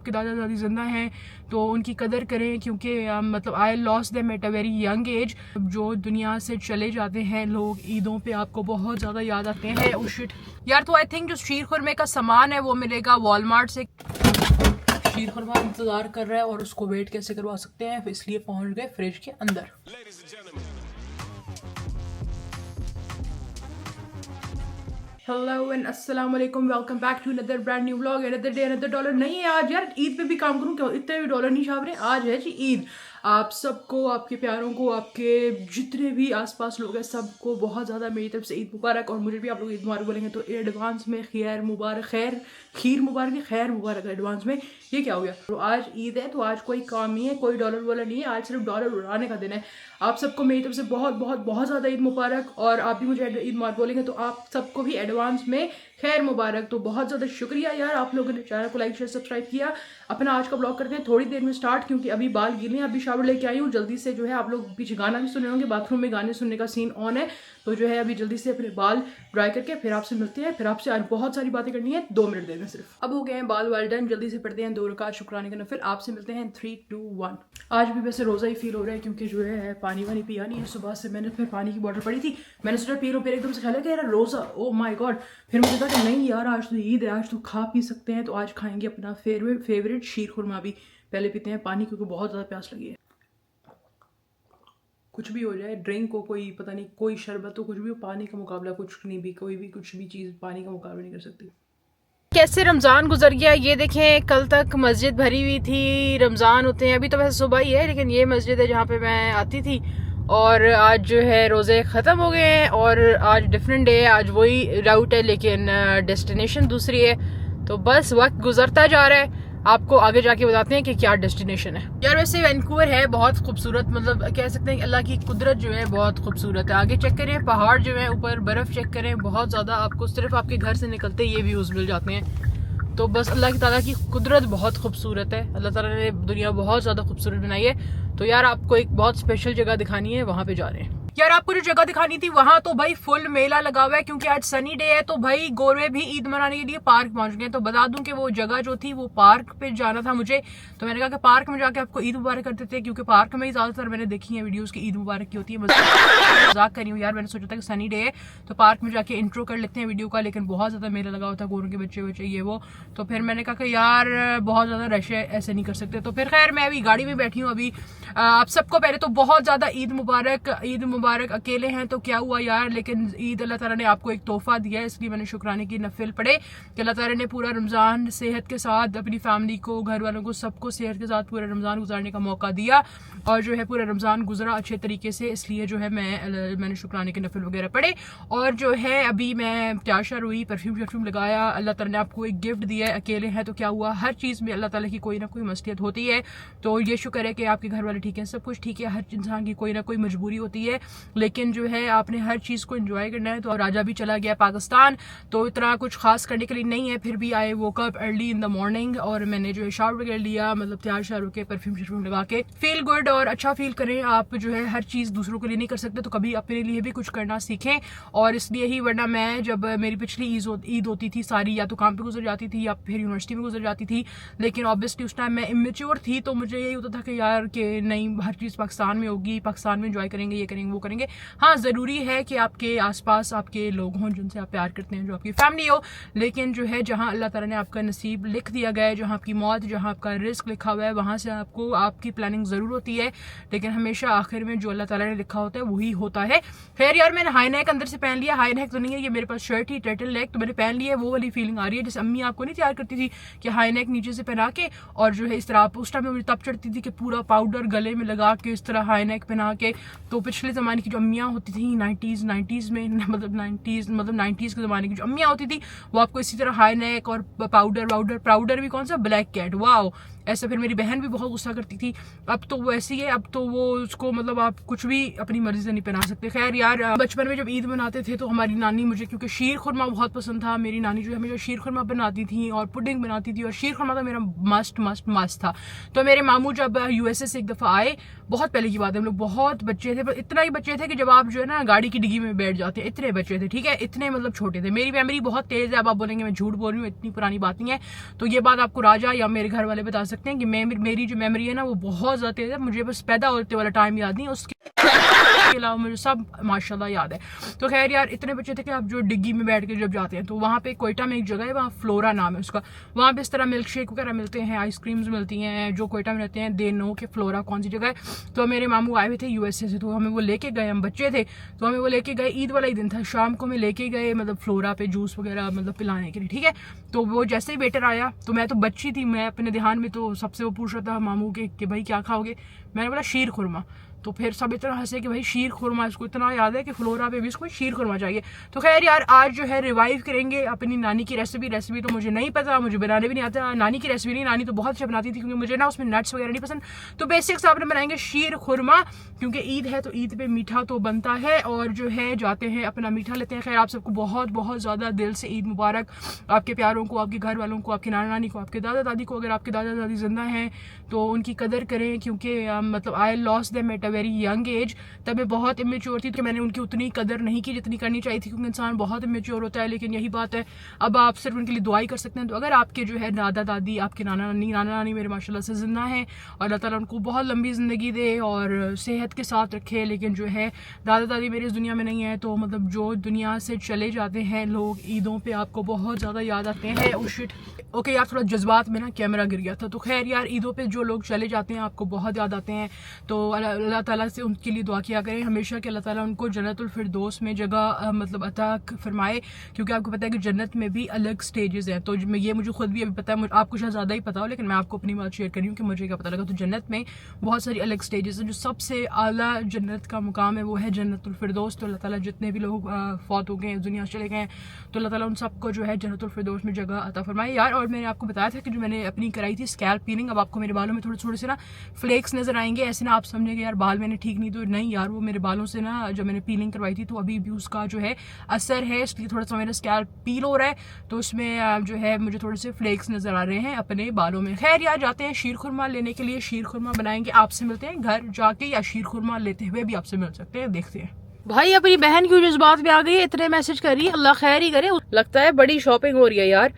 के दादा दादी जिंदा हैं तो उनकी कदर करें, क्योंकि मतलब I lost them at a very young age. जो दुनिया से चले जाते हैं लोग ईदों पे आपको बहुत ज़्यादा याद आते हैं। ओ शिट यार, तो आई थिंक जो शीर खुरमे का सामान है वो मिलेगा वॉलमार्ट से। शीर खुरमा इंतज़ार कर रहा है और उसको वेट कैसे करवा सकते हैं, इसलिए पहुंच गए फ्रिज के अंदर। हेलो एंड अस्सलाम वालेकुम, welcome back to another brand new vlog, another day another dollar. नहीं है आज यार, ईद पे भी काम करूँ क्या, इतने भी डॉलर नहीं छाप रहे। आज है जी ईद। आप सबको, आपके प्यारों को, आपके जितने भी आसपास लोग हैं सबको बहुत ज़्यादा मेरी तरफ से ईद मुबारक। और मुझे भी आप लोग ईद मुबारक बोलेंगे तो एडवांस में खैर मुबारक, खीर मुबारक नहीं, खैर मुबारक एडवांस में। ये क्या हो गया, तो आज ईद है तो आज कोई काम नहीं है, कोई डॉलर वॉलर नहीं है, आज सिर्फ डॉलर उड़ाने का दिन है। आप सबको मेरी तरफ से बहुत बहुत बहुत ज़्यादा ईद मुबारक। और आप भी मुझे ईद मुबारक बोलेंगे तो आप सबको भी एडवांस में खैर मुबारक। तो बहुत ज़्यादा शुक्रिया यार, आप लोगों ने चैनल को लाइक शेयर सब्सक्राइब किया। अपना आज का ब्लॉग करते हैं थोड़ी देर में स्टार्ट, क्योंकि अभी बाल गीले हैं, अभी शावर लेके आई हूँ। जल्दी से जो है, आप लोग पीछे गाना भी सुन रहे होंगे, बाथरूम में गाने सुनने का सीन ऑन है, तो जो है अभी जल्दी से अपने बाल ड्राई करके फिर आपसे मिलते हैं। फिर आपसे आज बहुत सारी बातें करनी है, 2 मिनट देना सिर्फ। अब हो गए हैं बाल वाल डन, जल्दी से पढ़ते हैं 2 रकात शुक्राने का नफिल। आपसे मिलते हैं 3, 2, 1। आज भी वैसे रोज़ा ही फील हो रहा है, क्योंकि जो है पानी वानी पिया नहीं है सुबह से। मैंने फिर पानी की बॉटल पड़ी थी, मैंने सोचा पी लो, फिर एकदम से ख्याल है कि यार रोज़ा, ओ माय गॉड। फिर मुझे कहा कि नहीं यार, आज तो ईद है, आज तो खा पी सकते हैं। तो आज खाएंगे अपना फेवरेट शीर खुरमा भी। पहले पीते हैं पानी, क्योंकि बहुत ज़्यादा प्यास लगी है। कुछ भी हो जाए, ड्रिंक हो, कोई पता नहीं, कोई शरबत हो, कुछ भी हो, पानी का मुकाबला कुछ नहीं भी, कोई भी कुछ भी चीज़ पानी का मुकाबला नहीं कर सकती। कैसे रमज़ान गुजर गया ये देखें। कल तक मस्जिद भरी हुई थी, रमज़ान होते हैं, अभी तो वैसे सुबह ही है, लेकिन ये मस्जिद है जहाँ पे मैं आती थी। और आज जो है रोज़े ख़त्म हो गए हैं और आज डिफरेंट डे है, आज वही राउट है लेकिन डेस्टिनेशन दूसरी है। तो बस वक्त गुजरता जा रहा है, आपको आगे जाके बताते हैं कि क्या डेस्टिनेशन है। यार वैसे वैंकूवर है बहुत खूबसूरत, मतलब कह सकते हैं कि अल्लाह की कुदरत जो है बहुत खूबसूरत है। आगे चेक करें, पहाड़ जो है ऊपर, बर्फ़ चेक करें, बहुत ज़्यादा आपको सिर्फ आपके घर से निकलते ये व्यूज़ मिल जाते हैं। तो बस अल्लाह ताला की कुदरत बहुत खूबसूरत है, अल्लाह ताला ने दुनिया बहुत ज़्यादा खूबसूरत बनाई है। तो यार आपको एक बहुत स्पेशल जगह दिखानी है, वहाँ पे जा रहे हैं। यार आपको जो जगह दिखानी थी वहां तो भाई फुल मेला लगा हुआ है, क्योंकि आज सनी डे है। तो भाई गोरवे भी ईद मनाने के लिए पार्क पहुंच गए। तो बता दूं कि वो जगह जो थी वो पार्क पे जाना था मुझे, तो मैंने कहा कि पार्क में जाके आपको ईद मुबारक करते थे, क्योंकि पार्क में ही ज्यादातर मैंने देखी है वीडियोस की ईद मुबारक की होती है। मजाक करी हूँ यार, मैंने सोचा था कि सनी डे है तो पार्क में जाके इंट्रो कर लेते हैं वीडियो का, लेकिन बहुत ज्यादा मेला लगा हुआ था, गोरों के बच्चे ये वो। तो फिर मैंने कहा कि यार बहुत ज्यादा रश है, ऐसे नहीं कर सकते। तो फिर खैर मैं अभी गाड़ी में बैठी हूँ। अभी आप सबको पहले तो बहुत ज्यादा ईद मुबारक। अकेले हैं तो क्या हुआ यार, लेकिन ईद अल्लाह ताला ने आपको एक तोहफा दिया है, इसलिए मैंने शुक्राने की नफिल पढ़े कि अल्लाह ताला ने पूरा रमज़ान सेहत के साथ अपनी फैमिली को, घर वालों को, सबको सेहत के साथ पूरा रमज़ान गुजारने का मौका दिया। और जो है पूरा रमज़ान गुजरा अच्छे तरीके से, इसलिए जो है मैंने शुक्राने के नफिल वगैरह पढ़े। और जो है अभी मैं तैयार श्यार हुई, परफ्यूम लगाया। अल्लाह ताला ने आपको एक गिफ्ट दिया है, अकेले हैं तो क्या हुआ, हर चीज़ में अल्लाह ताला की कोई ना कोई मसलियत होती है। तो ये शुक्र है कि आपके घर वाले ठीक है, सब कुछ ठीक है। हर इंसान की कोई ना कोई मजबूरी होती है, लेकिन जो है आपने हर चीज़ को एंजॉय करना है। तो राजा भी चला गया पाकिस्तान, तो इतना कुछ खास करने के लिए नहीं है, फिर भी I woke up early in the morning और मैंने जो है शावर वगैरह लिया, मतलब तैयार श्यार होकर परफ्यूम लगा के फील गुड और अच्छा फील करें। आप जो है हर चीज़ दूसरों के लिए नहीं कर सकते, तो कभी अपने लिए भी कुछ करना सीखें। और इसलिए ही, वरना मैं जब मेरी पिछली ईद होती थी सारी, या तो काम पे गुजर जाती थी या फिर यूनिवर्सिटी में गुजर जाती थी, लेकिन ऑब्वियसली उस टाइम मैं इमेच्योर थी, तो मुझे यही होता था कि यार कि नहीं, हर चीज़ पाकिस्तान में होगी, पाकिस्तान में एंजॉय करेंगे, ये करेंगे वो करेंगे। हाँ ज़रूरी है कि आपके आसपास आपके लोग हों जिनसे आप प्यार करते हैं, जो आपकी फैमिली हो, लेकिन जो है जहाँ अल्लाह ताला ने आपका नसीब लिख दिया गया है, जहाँ आपकी मौत, जहाँ आपका रिस्क लिखा हुआ है, वहाँ से आपको आपकी प्लानिंग ज़रूर होती है, लेकिन हमेशा आखिर में जो अल्लाह ताला ने लिखा होता है वही होता है। खैर यार मैंने हाई नेक अंदर से पहन लिया, हाई नेक तो नहीं है, ये मेरे पास शर्ट ही टर्टल नेक, तो मैंने पहन लिया है। वो वाली फीलिंग आ रही है जैसे अम्मी आपको नहीं तैयार करती थी कि हाई नेक नीचे से पहना के, और जो है इस तरह उस टाइम में मुझे तब चढ़ती थी कि पूरा पाउडर गले में लगा के इस तरह हाई नेक पहना के। तो पिछले ज़माने की जो अम्मियाँ होती थी 90s में, मतलब 90s के ज़माने की जो अम्मियाँ होती थी, वो आपको इसी तरह हाई नेक और पाउडर भी कौन सा, ब्लैक कैट, वाओ ऐसा। फिर मेरी बहन भी बहुत गुस्सा करती थी। अब तो वो ऐसी है, अब तो वो उसको मतलब आप कुछ भी अपनी मर्जी से नहीं पहना सकते। खैर यार बचपन में जब ईद मनाते थे तो हमारी नानी मुझे, क्योंकि शीर खुरमा बहुत पसंद था, मेरी नानी जो हमेशा शीर खुरमा बनाती थी और पुडिंग बनाती थी, और शीर खुरमा तो मेरा मस्ट था। तो मेरे मामू जब USA से एक दफ़ा आए, बहुत पहले की बात है, हम लोग बहुत बच्चे थे, इतना ही बच्चे थे कि जब आप जो है ना गाड़ी की डिग्गी में बैठ जाते हैं, इतने बच्चे थे, ठीक है, इतने मतलब छोटे थे। मेरी मेमोरी बहुत तेज है, अब आप बोलेंगे मैं झूठ बोल रही हूँ, इतनी पुरानी बात नहीं है। तो ये बात आपको राजा या मेरे घर वाले बता सकते हैं कि मेरी जो मेमोरी है ना वो बहुत ज्यादा तेज है। मुझे बस पैदा होते वाला टाइम याद नहीं, उसके अलावा मुझे सब माशाल्लाह याद है। तो खैर यार, इतने बच्चे थे कि आप जो डिग्गी में बैठ के जब जाते हैं तो वहाँ पे कोयटा में एक जगह है, वहाँ फ्लोरा नाम है उसका, वहाँ पे इस तरह मिल्क शेक वगैरह मिलते हैं, आइसक्रीम्स मिलती हैं। जो कोयटा में रहते हैं दे नो के फ्लोरा कौन सी जगह है। तो मेरे मामू आए हुए थे यूएसए से, तो हमें वो लेके गए, हम बच्चे थे तो हमें वो लेके गए, ईद वाला ही दिन था, शाम को हमें लेके गए मतलब फ्लोरा पे जूस वगैरह मतलब पिलाने के लिए, ठीक है। तो वो जैसे ही वेटर आया तो मैं तो बच्ची थी, मैं अपने ध्यान में तो सबसे वो पूछ रहा था मामू के कि भाई क्या खाओगे। मैंने बोला शीर खुरमा। तो फिर सब इतना हंसे कि भाई शीर खुरमा, इसको इतना याद है कि फ्लोरा पे भी इसको शीर खुरमा चाहिए। तो खैर यार, आज जो है रिवाइव करेंगे अपनी नानी की रेसिपी तो मुझे नहीं पता, मुझे बनाने भी नहीं आता। नानी की रेसिपी नहीं, नानी तो बहुत अच्छा बनाती थी, क्योंकि मुझे ना उसमें नट्स वगैरह नहीं पसंद। तो बेसिक्स आपने बनाएंगे शीर खुरमा, क्योंकि ईद है तो ईद पे मीठा तो बनता है, और जो है जाते हैं अपना मीठा लेते हैं। खैर आप सबको बहुत बहुत ज़्यादा दिल से ईद मुबारक, आपके प्यारों को, आपके घर वालों को, आपके नाना नानी को, आपके दादा दादी को। अगर आपके दादा दादी जिंदा हैं तो उनकी कदर करें, क्योंकि मतलब I lost them at a very young age. तब मैं बहुत इमेच्योर थी, तो मैंने उनकी उतनी कदर नहीं की जितनी करनी चाहिए थी, क्योंकि इंसान बहुत इमेच्योर होता है। लेकिन यही बात है, अब आप सिर्फ उनके लिए दुआई कर सकते हैं। तो अगर आपके जो है दादा दादी, आपके नाना नानी मेरे माशाल्लाह से जिंदा हैं, और अल्लाह ताला उनको बहुत लंबी ज़िंदगी दे और सेहत के साथ रखे। लेकिन जो है दादा दादी मेरी इस दुनिया में नहीं है, तो मतलब जो दुनिया से चले जाते हैं लोग, ईदों पे आपको बहुत ज़्यादा याद आते हैं। ओ शिट, ओके यार, थोड़ा जज्बात में ना कैमरा गिर गया था। तो खैर यार, ईदों पे जो लोग चले जाते हैं आपको बहुत याद आते हैं। तो अल्लाह ताला से उनके लिए दुआ किया करें हमेशा कि अल्लाह ताला उनको जन्नतुल फिरदौस में जगह मतलब अता फरमाए, क्योंकि आपको पता है कि जन्नत में भी अलग स्टेजेस हैं। तो ये मुझे खुद भी अभी पता है, आपको शायद ज़्यादा ही पता हो, लेकिन मैं आपको अपनी बात शेयर करी हूँ कि मुझे क्या पता लगा। तो जन्नत में बहुत सारी अलग स्टेजेस हैं। जो सबसे आला जन्नत का मुकाम है वो है जन्नतुल फिरदौस। तो अल्लाह ताला जितने भी लोग फौत हो गए, दुनिया से चले गए, तो अल्लाह ताला उन सबको जो है जन्नतुल फिरदौस में जगह अता फरमाए यार। और मैंने आपको बताया था कि जो मैंने अपनी कराई थी स्कैल्प पीलिंग, अब आपको मेरे बालों में थोड़े थोड़े से ना फ्लेक्स नजर आएंगे। ऐसे ना आप समझेंगे यार बाल मैंने ठीक नहीं, तो नहीं यार, वो मेरे बालों से ना जब मैंने पीलिंग करवाई थी तो अभी भी उसका जो है असर है, इसलिए थोड़ा सा मेरा स्कैल्प पील हो रहा है। तो उसमें जो है मुझे थोड़े से फ्लेक्स नजर आ रहे हैं अपने बालों में। खैर यार, जाते हैं शीर खुरमा लेने के लिए, शीर खुरमा बनाएंगे। आपसे मिलते हैं घर जाके, या शीर खुरमा लेते हुए भी आपसे मिल सकते हैं, देखते हैं। भाई अपनी बहन क्यों जज्बात में आ गई है, इतने मैसेज कर रही है, अल्लाह खैर ही करे। लगता है बड़ी शॉपिंग हो रही है यार।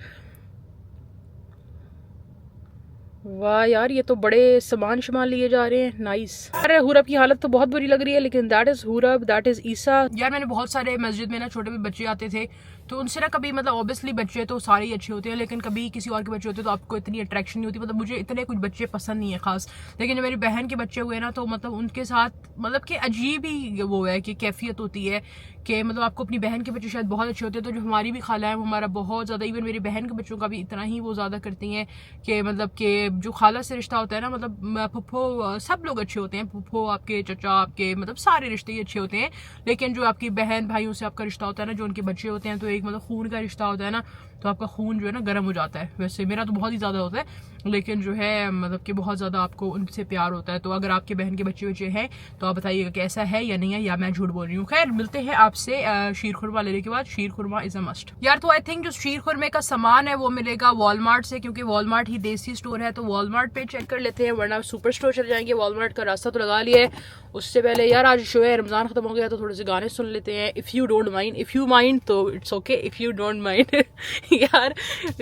वाह यार, ये तो बड़े सामान शमान लिए जा रहे हैं, नाइस। अरे हुरब की हालत तो बहुत बुरी लग रही है, लेकिन दैट इज हुरब, दैट इज ईसा। यार मैंने बहुत सारे मस्जिद में ना छोटे भी बच्चे आते थे, तो उनसे ना कभी मतलब ऑब्वियसली बच्चे तो सारे ही अच्छे होते हैं, लेकिन कभी किसी और के बच्चे होते हैं तो आपको इतनी अट्रैक्शन नहीं होती। मतलब मुझे इतने कुछ बच्चे पसंद नहीं है खास, लेकिन जो मेरी बहन के बच्चे हुए ना, तो मतलब उनके साथ मतलब कि अजीब ही वो है कि कैफियत होती है कि मतलब आपको अपनी बहन के बच्चे शायद बहुत अच्छे होते हैं। तो जो हमारी भी खाला है वो हमारा बहुत ज़्यादा, इवन मेरी बहन के बच्चों का भी इतना ही वो ज़्यादा करती हैं कि मतलब कि जो खाला से रिश्ता होता है ना, मतलब फुफ्फो सब लोग अच्छे होते हैं, फुफ्फो आपके, चचा आपके, मतलब सारे रिश्ते ही अच्छे होते हैं। लेकिन जो आपकी बहन भाइयों से आपका रिश्ता होता है ना, जो उनके बच्चे होते हैं, तो एक मतलब खून का रिश्ता होता है ना, तो आपका खून जो है ना गर्म हो जाता है। वैसे मेरा तो बहुत ही ज़्यादा होता है, लेकिन जो है मतलब कि बहुत ज़्यादा आपको उनसे प्यार होता है। तो अगर आपके बहन के बच्चे हैं तो आप बताइएगा कैसा है या नहीं है, या मैं झूठ बोल रही हूँ। खैर मिलते हैं आपसे शीर खुरमा लेने के बाद। शीर खुरमा इज अ मस्ट यार। तो आई थिंक जो शीर खुरमे का सामान है वो मिलेगा वॉलमार्ट से, क्योंकि वॉलमार्ट ही देसी स्टोर है। तो वॉलमार्ट पे चेक कर लेते हैं, वरना सुपर स्टोर चले जाएंगे। वॉलमार्ट का रास्ता तो लगा लिया है। उससे पहले यार, आज शो है, रमजान खत्म हो गया, तो थोड़े से गाने सुन लेते हैं। If you don't mind, if you mind तो it's okay, if you don't mind. यार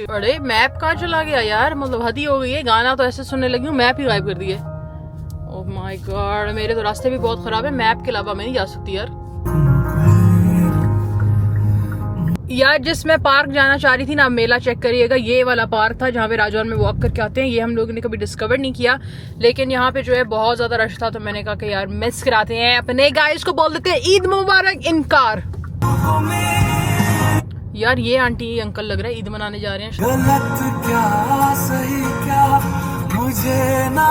अरे मैप कहाँ चला गया यार, मतलब हद ही हो गई है। गाना तो ऐसे सुनने लगी हूँ, मैप ही गायब कर दिए। ओह माय गॉड, मेरे तो रास्ते भी बहुत खराब है, मैप के अलावा मैं नहीं जा सकती यार। यार जिस मैं पार्क जाना चाह रही थी ना, मेला चेक करिएगा, ये वाला पार्क था जहाँ पे राजौर में वॉक करके आते हैं। ये हम लोगों ने कभी डिस्कवर नहीं किया, लेकिन यहाँ पे जो है बहुत ज्यादा रश था, तो मैंने कहा कि यार मिस कराते हैं, अपने गाइस को बोल देते हैं ईद मुबारक इन कार। यार ये आंटी अंकल लग रहा है ईद मनाने जा रहे हैं। गलत क्या सही क्या मुझे ना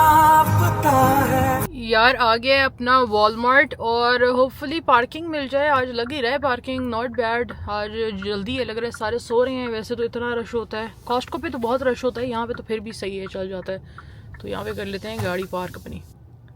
पता है। यार आ गया अपना वॉलमार्ट, और होपफुली पार्किंग मिल जाए। आज लग ही रहा है पार्किंग, नॉट बैड। आज जल्दी है, लग रहा है सारे सो रहे हैं। वैसे तो इतना रश होता है, कॉस्टको पे तो बहुत रश होता है, यहाँ पे तो फिर भी सही है, चल जाता है। तो यहाँ पे कर लेते हैं गाड़ी पार्क अपनी।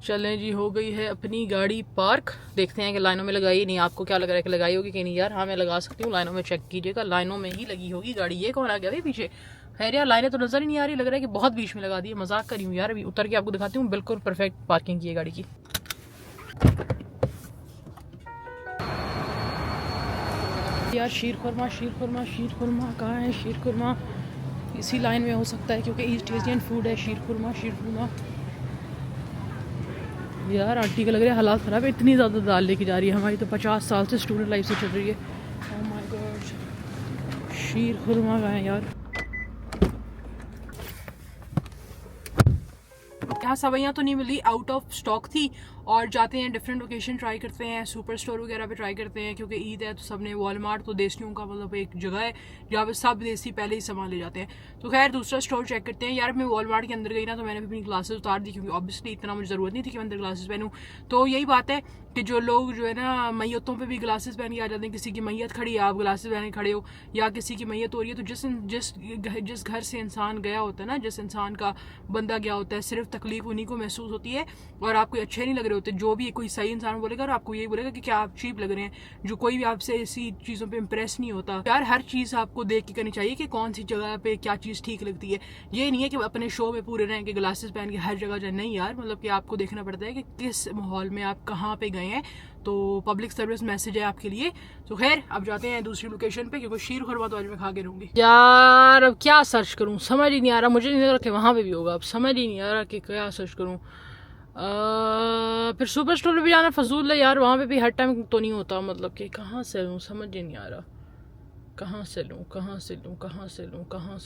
चलें जी, हो गई है अपनी गाड़ी पार्क। देखते हैं कि लाइनों में लगाई नहीं। आपको क्या लग रहा है कि लगाई होगी कि नहीं यार? हाँ मैं लगा सकती हूँ, लाइनों में चेक कीजिएगा, लाइनों में ही लगी होगी गाड़ी। ये कौन आ गया भाई पीछे? खैर यार लाइनें तो नजर ही नहीं आ रही, लग रहा है कि बहुत बीच में लगा दी है। मजाक करी हूँ यार, अभी उतर के आपको दिखाती हूँ। बिल्कुल परफेक्ट पार्किंग की है गाड़ी की। यार शीर खुरमा कहाँ है? शीर खुरमा इसी लाइन में हो सकता है क्योंकि ईस्ट एशियन फूड है। शीर खुरमा यार आंटी का लग रहा है हालात ख़राब है, इतनी ज़्यादा दाल लेके जा रही है। हमारी तो 50 साल से स्टूडेंट लाइफ से चल रही है। ओह माय गॉड, शीर खुरमा का है यार। यहाँ सवैयाँ तो नहीं मिली, आउट ऑफ स्टॉक थी। और जाते हैं डिफरेंट लोकेशन ट्राई करते हैं, सुपर स्टोर वगैरह पे ट्राई करते हैं क्योंकि ईद है तो सबने वॉलमार्ट तो देसियों का मतलब एक जगह है जहाँ पे सब देसी पहले ही सामान ले जाते हैं। तो खैर दूसरा स्टोर चेक करते हैं। यार मैं वॉलमार्ट के अंदर गई ना तो मैंने भी अपनी ग्लासेस उतार दी क्योंकि ऑब्वियसली इतना मुझे ज़रूरत नहीं थी कि मैं अंदर ग्लासेस पहनूँ। तो यही बात है कि जो लोग जो है ना मैयतों पे भी ग्लासेस पहन के आ जाते हैं। किसी की मैयत खड़ी है, आप ग्लासेस पहन के खड़े हो, या किसी की मैयत हो रही है, तो जिस घर से इंसान गया होता है ना, जिस इंसान का बंदा गया होता है, सिर्फ तकलीफ उन्हीं को महसूस होती है और आपको अच्छे नहीं लग रहे होते। जो भी कोई सही इंसान बोलेगा और आपको यही बोलेगा कि क्या आप चीप लग रहे हैं। जो कोई भी आपसे ऐसी चीज़ों पे इम्प्रेस नहीं होता। यार हर चीज़ आपको देख के करनी चाहिए कि कौन सी जगह पे क्या चीज़ ठीक लगती है। ये नहीं है कि अपने शो में पूरे रहें कि ग्लासेस पहन के हर जगह जाए, नहीं यार, मतलब कि आपको देखना पड़ता है कि किस माहौल में आप कहाँ पे गए हैं। तो पब्लिक सर्विस मैसेज है आपके लिए। तो खैर अब जाते हैं दूसरी लोकेशन पे क्योंकि शीर खुरमा तो आज मैं खा के रहूंगी। यार अब क्या सर्च करूँ समझ ही नहीं आ रहा। मुझे नहीं लग रहा कि वहाँ पे भी होगा, अब समझ ही नहीं आ रहा कि क्या सर्च करूँ। फिर सुपर स्टोर भी जाना फजूल है यार, वहाँ पे भी हर टाइम तो नहीं होता। मतलब कि कहाँ से लूँ समझ ही नहीं आ रहा। कहाँ से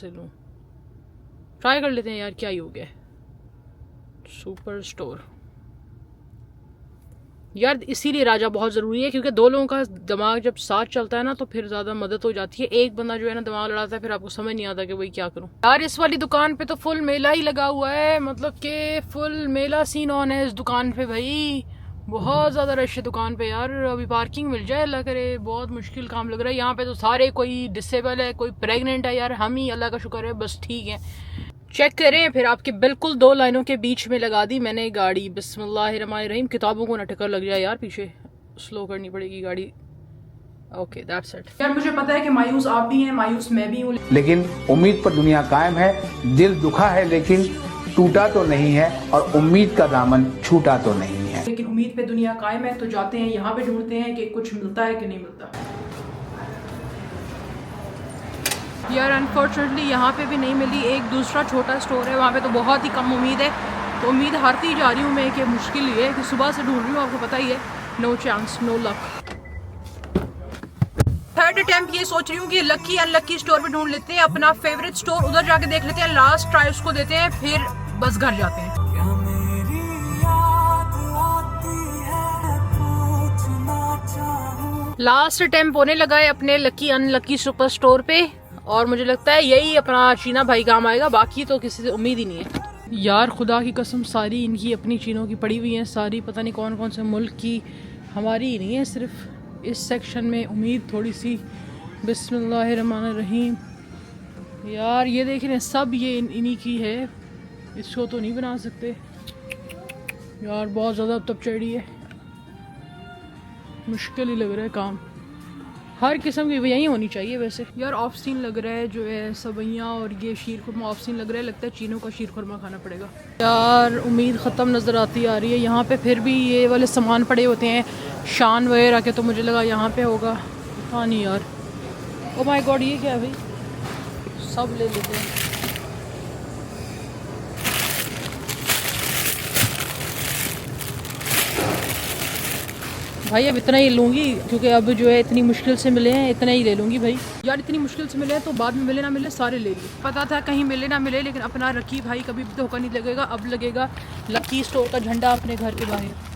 लूँ ट्राई कर लेते हैं यार, क्या ही हो गया। सुपर स्टोर यार इसीलिए राजा बहुत ज़रूरी है क्योंकि दो लोगों का दिमाग जब साथ चलता है ना तो फिर ज़्यादा मदद हो जाती है। एक बंदा जो है ना दिमाग लड़ाता है, फिर आपको समझ नहीं आता कि वही क्या करूं। यार इस वाली दुकान पे तो फुल मेला ही लगा हुआ है, मतलब कि फुल मेला सीन ऑन है इस दुकान पे भाई। बहुत ज़्यादा रश है दुकान पे यार। अभी पार्किंग मिल जाए अल्लाह करे, बहुत मुश्किल काम लग रहा है। यहाँ पे तो सारे कोई डिसेबल है, कोई प्रेगनेंट है यार, हम ही अल्लाह का शुक्र है बस ठीक है। चेक करें फिर आपके बिल्कुल दो लाइनों के बीच में लगा दी मैंने गाड़ी। बिस्मिल्लाहिर्रहमानिर्रहीम। किताबों को ना टक्कर लग जाए यार, पीछे स्लो करनी पड़ेगी गाड़ी। Okay that's it. यार मुझे पता है कि मायूस आप भी हैं, मायूस मैं भी हूँ, लेकिन उम्मीद पर दुनिया कायम है। दिल दुखा है लेकिन टूटा तो नहीं है और उम्मीद का दामन छूटा तो नहीं है। लेकिन उम्मीद पे दुनिया कायम है। तो जाते हैं यहाँ पे ढूंढते हैं कि कुछ मिलता है कि नहीं मिलता। यार अनफॉर्चुनेटली यहाँ पे भी नहीं मिली। एक दूसरा छोटा स्टोर है वहाँ पे तो बहुत ही कम उम्मीद है। तो उम्मीद हारती जा रही हूँ मैं कि मुश्किल ये है कि सुबह से ढूंढ रही हूँ, आपको पता ही है, no chance no luck. Third attempt ये सोच रही हूँ कि लकी अनलकी स्टोर पे ढूंढ लेते हैं अपना फेवरेट स्टोर, उधर जाके देख लेते हैं, लास्ट ट्राई उसको देते हैं, फिर बस घर जाते हैं। लास्ट अटेम्प्ट होने लगा है अपने लकी अनलकी सुपर स्टोर पे और मुझे लगता है यही अपना चीना भाई काम आएगा, बाकी तो किसी से उम्मीद ही नहीं है। यार खुदा की कसम सारी इनकी अपनी चीनों की पड़ी हुई हैं, सारी पता नहीं कौन कौन से मुल्क की, हमारी ही नहीं है। सिर्फ इस सेक्शन में उम्मीद थोड़ी सी। बिस्मिल्लाहिर्रहमानिर्रहीम। यार ये देख रहे हैं सब ये इन्हीं की है, इसको तो नहीं बना सकते यार, बहुत ज़्यादा तब चढ़ी है, मुश्किल ही लग रहा है काम। हर किस्म की यही होनी चाहिए वैसे। यार ऑफ सीन लग रहा है जो है सवैयाँ और ये शीर खुरमा ऑफ सीन लग रहा है, लगता है चीनों का शीर खुरमा खाना पड़ेगा। यार उम्मीद ख़त्म नज़र आती आ रही है। यहाँ पे फिर भी ये वाले सामान पड़े होते हैं शान वगैरह के, तो मुझे लगा यहाँ पे होगा, पता नहीं यार। ओ माय गॉड ये क्या है भाई, सब ले लेते हैं। भाई अब इतना ही लूँगी क्योंकि अब जो है इतनी मुश्किल से मिले हैं, इतना ही ले लूँगी भाई। यार इतनी मुश्किल से मिले हैं तो बाद में मिले ना मिले सारे ले लिए। पता था कहीं मिले ना मिले, लेकिन अपना रकी भाई कभी भी धोखा नहीं लगेगा। अब लगेगा लकी स्टोर का झंडा अपने घर के बाहर।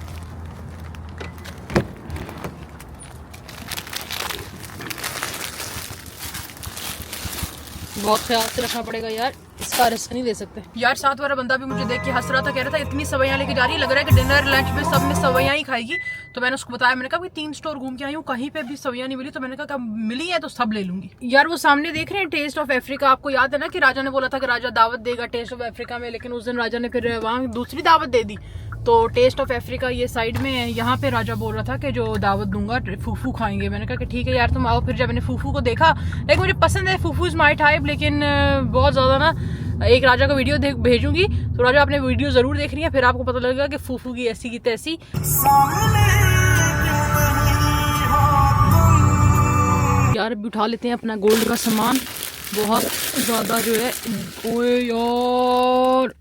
बहुत ख्याल से रखना पड़ेगा यार, इसका रिस्क नहीं ले सकते। यार साथ वाला बंदा भी मुझे देख के हंस रहा था, कह रहा था इतनी सवैयाँ लेके जा रही है, लग रहा है कि डिनर लंच में सब में सवैयाँ ही खाएगी। तो मैंने उसको बताया, मैंने कहा कि 3 स्टोर घूम के आई हूँ, कहीं पे भी सवैयाँ नहीं मिली, तो मैंने कहा मिली है तो सब ले लूंगी। यार वो सामने देख रहे हैं टेस्ट ऑफ अफ्रीका, आपको याद है ना कि राजा ने बोला था कि राजा दावत देगा टेस्ट ऑफ अफ्रीका में, लेकिन उस दिन राजा ने फिर वहाँ दूसरी दावत दे दी। तो टेस्ट ऑफ अफ्रीका ये साइड में है, यहाँ पे राजा बोल रहा था कि जो दावत दूंगा फूफू खाएंगे। मैंने कहा कि ठीक है यार तुम आओ। फिर जब मैंने फूफू को देखा, लेकिन मुझे पसंद है फूफू इज माय टाइप, लेकिन बहुत ज़्यादा ना एक राजा का वीडियो भेजूंगी, तो राजा आपने वीडियो ज़रूर देखनी है, फिर आपको पता लगेगा कि फूफू की ऐसी की तैसी। यार अभी उठा लेते हैं अपना गोल्ड का सामान, बहुत ज़्यादा जो है। ओए यार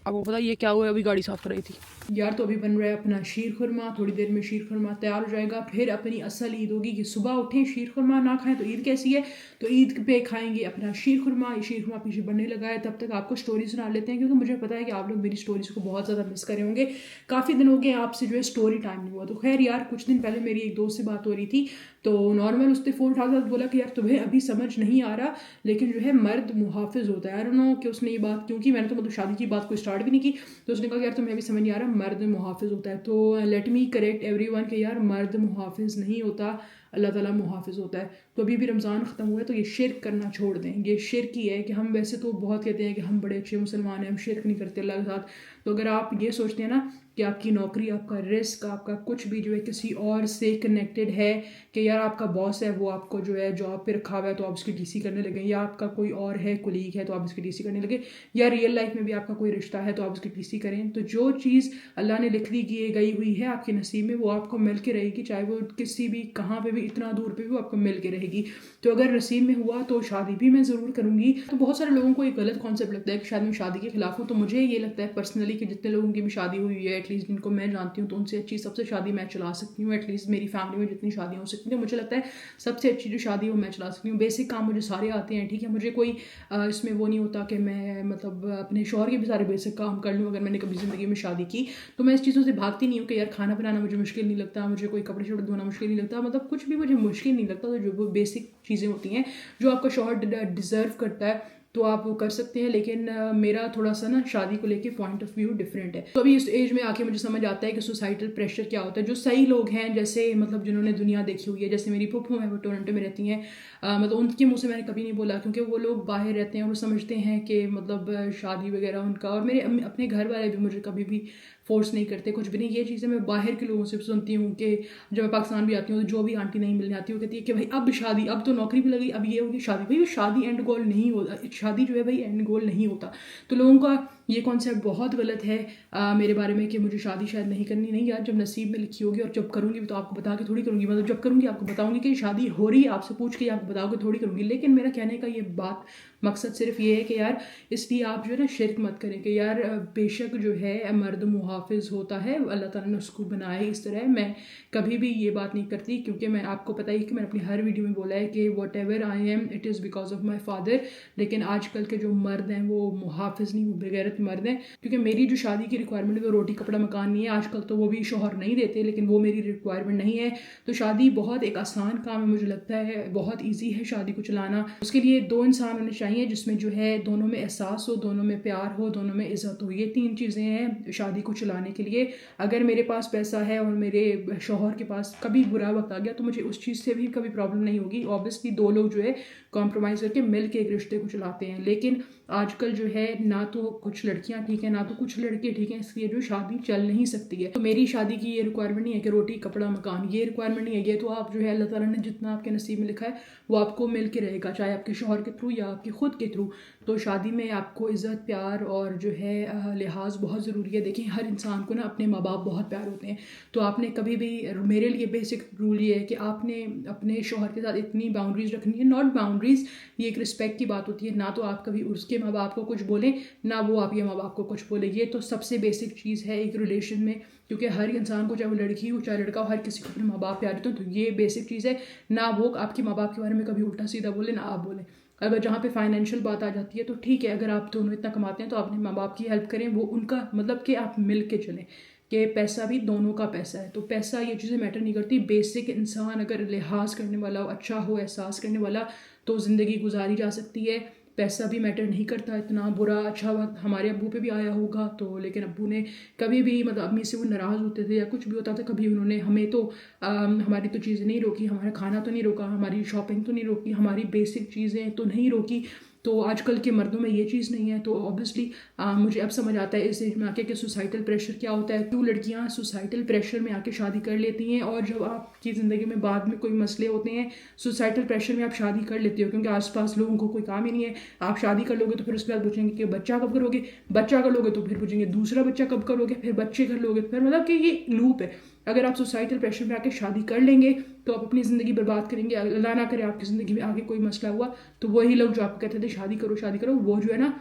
आपको पता ये क्या हुआ है, अभी गाड़ी साफ कर रही थी यार। तो अभी बन रहा है अपना शीर खुरमा, थोड़ी देर में शीर खुरमा तैयार हो जाएगा। फिर अपनी असल ईद होगी कि सुबह उठें शीर खुरमा ना खाएं तो ईद कैसी है। तो ईद पे खाएंगे अपना शीर खुरमा। ये शीर खुरमा पीछे बनने लगा है, तब तक आपको स्टोरी सुना लेते हैं, क्योंकि मुझे पता है कि आप लोग मेरी स्टोरीज को बहुत ज़्यादा मिस करे होंगे। काफ़ी दिन हो गए आपसे जो है स्टोरी टाइम नहीं हुआ। तो खैर यार, कुछ दिन पहले मेरी एक दोस्त से बात हो रही थी, तो नॉर्मल उसने फ़ोन उठा था, बोला कि यार तुम्हें अभी समझ नहीं आ रहा, लेकिन जो है मर्द मुहाफिज होता है। आई डोंट नो कि उसने ये बात क्योंकि मैंने तो मतलब शादी की बात को स्टार्ट भी नहीं की, तो उसने कहा कि यार तुम्हें अभी समझ नहीं आ रहा, मर्द मुहाफिज होता है। तो लेट मी करेक्ट एवरीवन कि यार मर्द मुहाफिज नहीं होता, अल्लाह ताला मुहाफिज होता है। तो अभी भी रमज़ान ख़त्म हुआ है, तो ये शिर्क करना छोड़ दें। ये शिर्क ही है कि हम वैसे तो बहुत कहते हैं कि हम बड़े अच्छे मुसलमान हैं, हम शिर्क नहीं करते अल्लाह के साथ। तो अगर आप ये सोचते हैं ना कि आपकी नौकरी, आपका रिस्क, आपका कुछ भी जो है किसी और से कनेक्टेड है, कि यार आपका बॉस है वो आपको जो है जॉब पे रखा हुआ है तो आप उसकी डीसी करने लगे, या आपका कोई और है कुलीग है तो आप उसकी डीसी करने लगे, या रियल लाइफ में भी आपका कोई रिश्ता है तो आप उसकी डीसी करें। तो जो चीज़ अल्लाह ने लिख दी गई हुई है आपके नसीब में, वो आपको मिल के रहेगी, चाहे वो किसी भी कहाँ पे भी, इतना दूर पे भी वो आपको मिल के रहेगी। तो अगर नसीब में हुआ तो शादी भी मैं ज़रूर करूँगी। तो बहुत सारे लोगों को एक गलत कॉन्सेप्ट लगता है कि शायद मैं शादी के खिलाफ हूँ। तो मुझे ये लगता है पर्सनली कि जितने लोगों की भी शादी हुई है, एटलीस्ट जिनको मैं जानती हूँ, तो उनसे अच्छी सबसे शादी मैं चला सकती हूँ। एटलीस्ट मेरी फैमिली में जितनी शादियाँ हो सकती हैं, मुझे लगता है सबसे अच्छी जो शादी है वो मैं चला सकती हूँ। बेसिक काम मुझे सारे आते हैं, ठीक है। मुझे कोई इसमें वो नहीं होता कि मैं मतलब अपने शौहर के भी सारे बेसिक काम कर लूँ। अगर मैंने कभी ज़िंदगी में शादी की तो मैं इस चीज़ों से भागती नहीं हूँ कि यार खाना बनाना मुझे मुश्किल नहीं लगता, मुझे कोई कपड़े शपड़े धोना मुश्किल नहीं लगता, मतलब कुछ भी मुझे मुश्किल नहीं लगता। तो जो वो बेसिक चीज़ें होती हैं जो आपका शौहर डिज़र्व करता है तो आप वो कर सकते हैं। लेकिन मेरा थोड़ा सा ना शादी को लेके पॉइंट ऑफ व्यू डिफरेंट है। तो अभी इस एज में आके मुझे समझ आता है कि सोसाइटल प्रेशर क्या होता है। जो सही लोग हैं, जैसे मतलब जिन्होंने दुनिया देखी हुई है, जैसे मेरी फूफू हैं, वो टोरंटो में रहती हैं, मतलब उनके मुंह से मैंने कभी नहीं बोला, क्योंकि वो लोग बाहर रहते हैं और वो समझते हैं कि मतलब शादी वगैरह उनका, और मेरे अपने घर वाले भी मुझे कभी भी फोर्स नहीं करते कुछ भी नहीं। ये चीज़ें मैं बाहर के लोगों से सुनती हूँ कि जब मैं पाकिस्तान भी आती हूँ तो जो भी आंटी नहीं मिलने आती है वो कहती है कि भाई अब शादी, अब तो नौकरी भी लगी, अब ये होगी शादी। भाई वो शादी एंड गोल नहीं होता, शादी जो है भाई एंड गोल नहीं होता। तो लोगों का ये कॉन्सेप्ट बहुत गलत है मेरे बारे में कि मुझे शादी शायद नहीं करनी। नहीं यार, जब नसीब में लिखी होगी, और जब करूँगी तो आपको बता के थोड़ी करूँगी, मतलब जब करूँगी आपको बताऊँगी कि शादी हो रही है, आपसे पूछ के आपको बताओगे थोड़ी करूँगी। लेकिन मेरा कहने का ये बात मकसद सिर्फ ये है कि यार इसलिए आप जो है ना शिरक मत करें कि यार बेशक जो है मर्द मुहाफिज होता है, अल्लाह ताला ने उसको बनाया इस तरह। मैं कभी भी ये बात नहीं करती, क्योंकि मैं आपको पता ही कि मैंने अपनी हर वीडियो में बोला है कि what ever I am it is because of my father. लेकिन आजकल के जो मर्द हैं वो मुहाफिज नहीं, वो बेगैरत मर्द हैं। क्योंकि मेरी जो शादी की रिक्वायरमेंट है वो रोटी कपड़ा मकान नहीं है। आजकल तो वो भी शौहर नहीं देते, लेकिन वो मेरी रिक्वायरमेंट नहीं है। तो शादी बहुत एक आसान काम है, मुझे लगता है बहुत ईजी है शादी को चलाना। उसके लिए दो इंसान होने चाहिए जिसमें जो है दोनों में एहसास हो, दोनों में प्यार हो, दोनों में इज्जत हो। ये 3 चीज़ें हैं शादी को चलाने के लिए। अगर मेरे पास पैसा है और मेरे शौहर के पास कभी बुरा वक्त आ गया तो मुझे उस चीज़ से भी कभी प्रॉब्लम नहीं होगी। ऑब्वियसली 2 लोग जो है कॉम्प्रोमाइज़ करके मिल के एक रिश्ते को चलाते हैं। लेकिन आजकल जो है ना तो कुछ लड़कियां ठीक है ना तो कुछ लड़के ठीक हैं, इसलिए जो शादी चल नहीं सकती है। तो मेरी शादी की ये रिक्वायरमेंट नहीं है कि रोटी कपड़ा मकान, ये रिक्वायरमेंट नहीं है। ये तो आप जो है अल्लाह ताला ने जितना आपके नसीब में लिखा है वो आपको मिल के रहेगा, चाहे आपके शौहर के थ्रू या आपके खुद के थ्रू। तो शादी में आपको इज़्ज़त प्यार और जो है लिहाज बहुत ज़रूरी है। देखिए हर इंसान को ना अपने माँ बाप बहुत प्यार होते हैं। तो आपने कभी भी, मेरे लिए बेसिक रूल ये है कि आपने अपने शौहर के साथ इतनी बाउंड्रीज रखनी है, नॉट बाउंड्रीज, ये एक रिस्पेक्ट की बात होती है। ना तो आप कभी उसके माँ बाप को कुछ बोलें, ना वो आपके माँ बाप को कुछ बोले। ये तो सबसे बेसिक चीज़ है एक रिलेशन में, क्योंकि हर इंसान को, चाहे वो लड़की हो चाहे लड़का हो, हर किसी को अपने माँ बाप प्यार होते हैं। तो ये बेसिक चीज़ है। ना वो आपके माँ बाप के बारे में कभी उल्टा सीधा बोले, ना आप बोलें। अगर जहाँ पे फाइनेंशियल बात आ जाती है तो ठीक है, अगर आप दोनों इतना कमाते हैं तो अपने माँ बाप की हेल्प करें, वो उनका मतलब कि आप मिल के चलें, कि पैसा भी दोनों का पैसा है। तो पैसा ये चीज़ें मैटर नहीं करती। बेसिक इंसान अगर लिहाज करने वाला अच्छा हो, एहसास करने वाला, तो ज़िंदगी गुजारी जा सकती है। पैसा भी मैटर नहीं करता। इतना बुरा अच्छा वक्त हमारे अब्बू पे भी आया होगा, तो लेकिन अब्बू ने कभी भी मतलब अम्मी से वो नाराज़ होते थे या कुछ भी होता था, कभी उन्होंने हमें तो हमारी तो चीज़ें नहीं रोकी, हमारा खाना तो नहीं रोका, हमारी शॉपिंग तो नहीं रोकी, हमारी बेसिक चीज़ें तो नहीं रोकी। तो आजकल के मर्दों में ये चीज़ नहीं है। तो ऑब्वियसली मुझे अब समझ आता है इस एज में आके कि सोसाइटल प्रेशर क्या होता है, क्यों लड़कियां सोसाइटल प्रेशर में आके शादी कर लेती हैं। और जब आपकी ज़िंदगी में बाद में कोई मसले होते हैं, सोसाइटल प्रेशर में आप शादी कर लेते हो, क्योंकि आसपास लोगों को कोई काम ही नहीं है। आप शादी कर लोगे तो फिर उसके बाद पूछेंगे कि बच्चा कब करोगे, बच्चा कर लोगे तो फिर पूछेंगे दूसरा बच्चा कब करोगे, फिर बच्चे कर लोगे, फिर मतलब कि ये लूप है। अगर आप सोसाइटल प्रेशर में आके शादी कर लेंगे तो आप अपनी ज़िंदगी बर्बाद करेंगे। अल्लाह ना करे आपकी ज़िंदगी में आगे कोई मसला हुआ तो वही लोग जो आपको कहते थे शादी करो वो जो है ना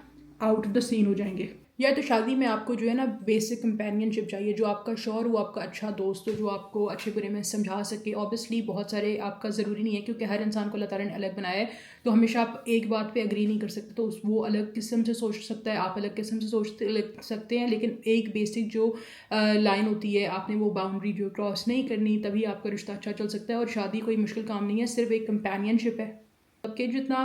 आउट ऑफ द सीन हो जाएंगे। या तो शादी में आपको जो है ना बेसिक कंपेनियनशिप चाहिए, जो आपका शौहर वो आपका अच्छा दोस्त हो, जो आपको अच्छे बुरे में समझा सके। ऑब्वियसली बहुत सारे आपका ज़रूरी नहीं है क्योंकि हर इंसान को अल्लाह ताला ने अलग बनाया है, तो हमेशा आप एक बात पे एग्री नहीं कर सकते, तो वो अलग किस्म से सोच सकता है, आप अलग किस्म से सोच सकते हैं। लेकिन एक बेसिक जो लाइन होती है, आपने वो बाउंड्री जो क्रॉस नहीं करनी, तभी आपका रिश्ता अच्छा चल सकता है। और शादी कोई मुश्किल काम नहीं है, सिर्फ एक कंपेनियनशिप है कि जितना